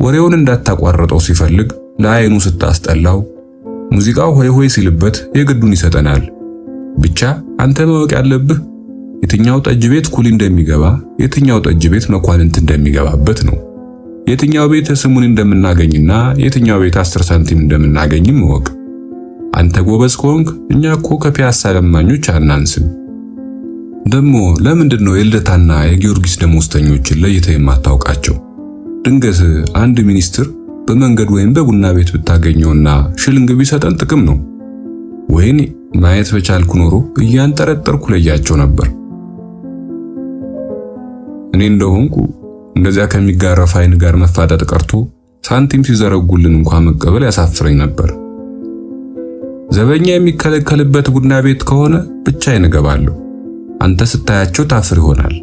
ወሬውን እንዳታቋርጠው ሲፈልግ ለአይኑ ስታስጠላው ሙዚቃው ሆይ ሆይ ሲልበት የግዱን ይሰጠናል። ብቻ አንተ ማወቅ ያለብህ የትኛው ጠጅ ቤት ኩሊ እንደሚገባ፣ የትኛው ጠጅ ቤት መኳንንት እንደሚገባበት ነው። የትኛው ቤት ስሙን እንደምናገኝና የትኛው ቤት 10 ሳንቲም እንደምናገኝም ወቅ። አንተ ጎበዝ ከሆንክ እኛ እኮ ከፒያሳ ለማኞች አናንስም። ደግሞ ለምንድን ነው የልደታና የጊዮርጊስ ደሞዝተኞችን ለይተህ የማታውቃቸው? ድንገት አንድ ሚኒስትር በመንገድ ወይም በቡና ቤት ብታገኘውና ሽልንግ ቢሰጠን ጥቅም ነው። ወይኔ ማየት በቻልኩ ኖሮ እያንጠረጠርኩ ለያቸው ነበር። እኔ እንደሆንኩ እንደዚያ ከሚጋረፍ አይን ጋር መፋጠጥ ቀርቶ ሳንቲም ሲዘረጉልን እንኳን መቀበል ያሳፍረኝ ነበር። ዘበኛ የሚከለከልበት ቡና ቤት ከሆነ ብቻዬን እገባለሁ። አንተ ስታያቸው ታፍር ይሆናል።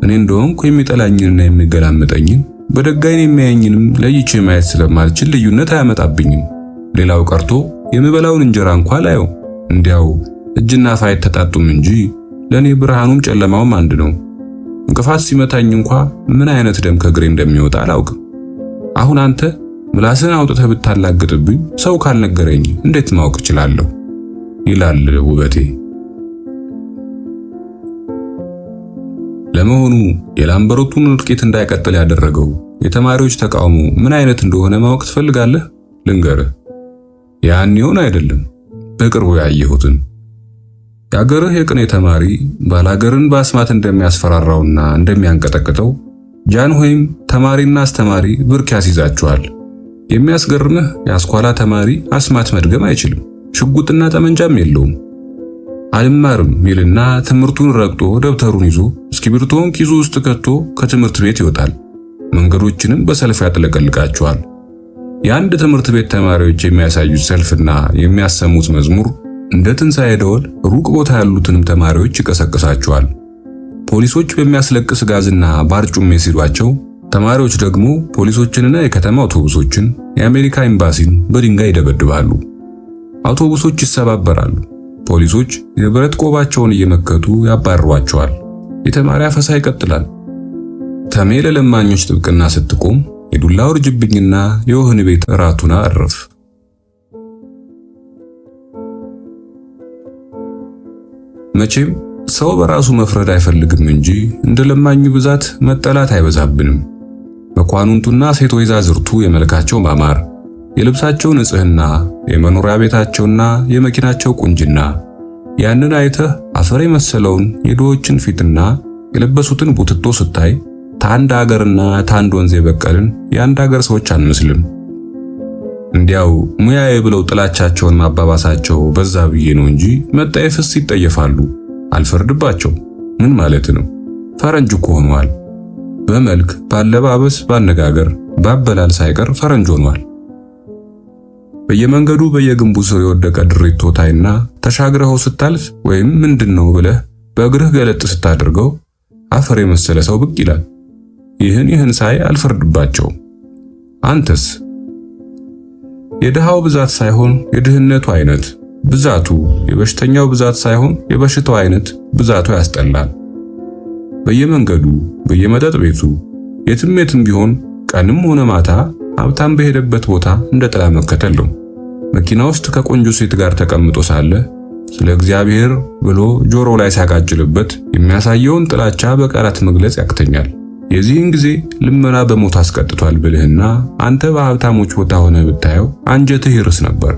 እኔ እንደሆንኩ የሚጠላኝንና የሚገላምጠኝን በደጋይን የሚያየኝንም ለይቼ ማየት ስለማልችል ልዩነት አያመጣብኝም። ሌላው ቀርቶ የምበላውን እንጀራ እንኳን ላየው። እንዲያው እጅና ፋይት ተጣጡም እንጂ ለኔ ብርሃኑም ጨለማውም አንድ ነው። እንቅፋት ሲመታኝ እንኳን ምን አይነት ደም ከግሬ እንደሚወጣ አላውቅም። አሁን አንተ ምላስን አውጥተህ ብታላግጥብኝ ሰው ካልነገረኝ እንዴት ማወቅ እችላለሁ? ይላል ውበቴ። ለመሆኑ የላምበረቱን እልቂት እንዳይቀጥል ያደረገው የተማሪዎች ተቃውሞ ምን አይነት እንደሆነ ማወቅ ትፈልጋለህ? ልንገርህ። ያኔውን አይደለም፣ በቅርቡ ያየሁትን። የአገርህ የቅኔ ተማሪ ባላገርን በአስማት እንደሚያስፈራራውና እንደሚያንቀጠቅጠው ጃንሆይም ተማሪና አስተማሪ ብርክ ያስይዛቸዋል። የሚያስገርምህ የአስኳላ ተማሪ አስማት መድገም አይችልም፣ ሽጉጥና ጠመንጃም የለውም። አልማርም ይልና ትምህርቱን ረግጦ ደብተሩን ይዞ እስክሪብቶውን ኪሱ ውስጥ ከቶ ከትምህርት ቤት ይወጣል። መንገዶችንም በሰልፍ ያጥለቀልቃቸዋል። የአንድ ትምህርት ቤት ተማሪዎች የሚያሳዩት ሰልፍና የሚያሰሙት መዝሙር እንደ ትንሣኤ ደወል ሩቅ ቦታ ያሉትንም ተማሪዎች ይቀሰቅሳቸዋል። ፖሊሶች በሚያስለቅስ ጋዝና ባርጩሜ ሲሏቸው፣ ተማሪዎች ደግሞ ፖሊሶችንና የከተማ አውቶቡሶችን፣ የአሜሪካ ኤምባሲን በድንጋይ ይደበድባሉ። አውቶቡሶች ይሰባበራሉ። ፖሊሶች የብረት ቆባቸውን እየመከቱ ያባርሯቸዋል። የተማሪ አፈሳ ይቀጥላል። ተሜ ለለማኞች ጥብቅና ስትቆም የዱላ ውርጅብኝና የወህኒ ቤት እራቱን አረፍ። መቼም ሰው በራሱ መፍረድ አይፈልግም እንጂ እንደ ለማኙ ብዛት መጠላት አይበዛብንም። መኳንንቱና ሴት ወይዛዝርቱ የመልካቸው ማማር፣ የልብሳቸው ንጽህና፣ የመኖሪያ ቤታቸውና የመኪናቸው ቁንጅና፣ ያንን አይተህ አፈር የመሰለውን የድሆችን ፊትና የለበሱትን ቡትቶ ስታይ ታንድ አገርና ታንድ ወንዝ የበቀልን የአንድ አገር ሰዎች አንመስልም። እንዲያው ሙያዬ ብለው ጥላቻቸውን ማባባሳቸው በዛ ብዬ ነው እንጂ መጠየፍስ ይጠየፋሉ። አልፈርድባቸው። ምን ማለት ነው? ፈረንጅ እኮ ሆነዋል። በመልክ ባለባበስ፣ ባነጋገር፣ ባበላል ሳይቀር ፈረንጅ ሆነዋል። በየመንገዱ በየግንቡ ስር የወደቀ ድሪቶ ታይና ተሻግረኸው ስታልፍ ወይም ምንድነው ብለህ በእግርህ ገለጥ ስታደርገው አፈር የመሰለ ሰው ብቅ ይላል። ይህን ሳይ አልፈርድባቸው። አንተስ? የድሃው ብዛት ሳይሆን የድህነቱ አይነት ብዛቱ፣ የበሽተኛው ብዛት ሳይሆን የበሽታው አይነት ብዛቱ ያስጠላል። በየመንገዱ በየመጠጥ ቤቱ የትም ቢሆን ቀንም ሆነ ማታ ሀብታም በሄደበት ቦታ እንደ ጥላ መከተል ነው። መኪና ውስጥ ከቆንጆ ሴት ጋር ተቀምጦ ሳለ ስለ እግዚአብሔር ብሎ ጆሮው ላይ ሲያቃጭልበት የሚያሳየውን ጥላቻ በቃላት መግለጽ ያቅተኛል። የዚህን ጊዜ ልመና በሞት አስቀጥቷል ብልህና አንተ በሀብታሞች ቦታ ሆነ ብታየው አንጀትህ ይርስ ነበር።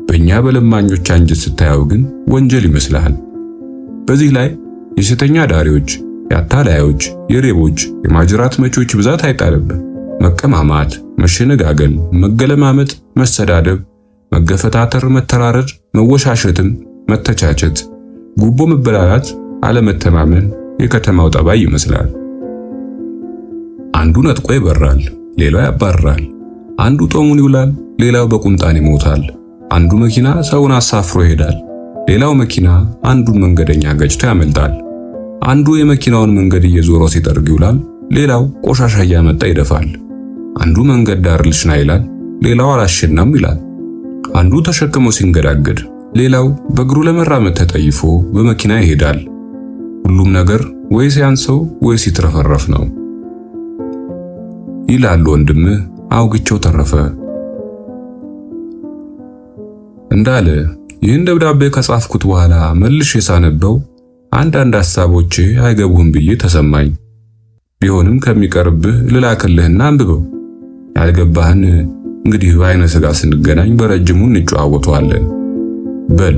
በእኛ በለማኞች አንጀት ስታየው ግን ወንጀል ይመስልሃል። በዚህ ላይ የሴተኛ ዳሪዎች፣ የአታላዮች፣ የሬቦች፣ የማጅራት መቾች ብዛት አይጣልብህ። መቀማማት፣ መሸነጋገል፣ መገለማመጥ፣ መሰዳደብ፣ መገፈታተር፣ መተራረድ፣ መወሻሸትም፣ መተቻቸት፣ ጉቦ መበላላት፣ አለመተማመን የከተማው ጠባይ ይመስላል። አንዱ ነጥቆ ይበራል፣ ሌላው ያባርራል። አንዱ ጦሙን ይውላል፣ ሌላው በቁንጣን ይሞታል። አንዱ መኪና ሰውን አሳፍሮ ይሄዳል፣ ሌላው መኪና አንዱን መንገደኛ ገጭቶ ያመልጣል። አንዱ የመኪናውን መንገድ እየዞረ ሲጠርግ ይውላል፣ ሌላው ቆሻሻ እያመጣ ይደፋል። አንዱ መንገድ ዳር ልሽና ይላል፣ ሌላው አላሸናም ይላል። አንዱ ተሸክሞ ሲንገዳገድ፣ ሌላው በእግሩ ለመራመድ ተጠይፎ በመኪና ይሄዳል። ሁሉም ነገር ወይ ሲያንሰው ወይ ሲትረፈረፍ ነው ይላል ወንድምህ አውግቸው ተረፈ። እንዳለ ይህን ደብዳቤ ከጻፍኩት በኋላ መልሼ ሳነበው አንዳንድ ሐሳቦቼ አይገቡህም ብዬ ተሰማኝ። ቢሆንም ከሚቀርብህ ልላክልህና አንብበው። ያልገባህን እንግዲህ በዓይነ ሥጋ ስንገናኝ በረጅሙ እንጨዋወተዋለን። በል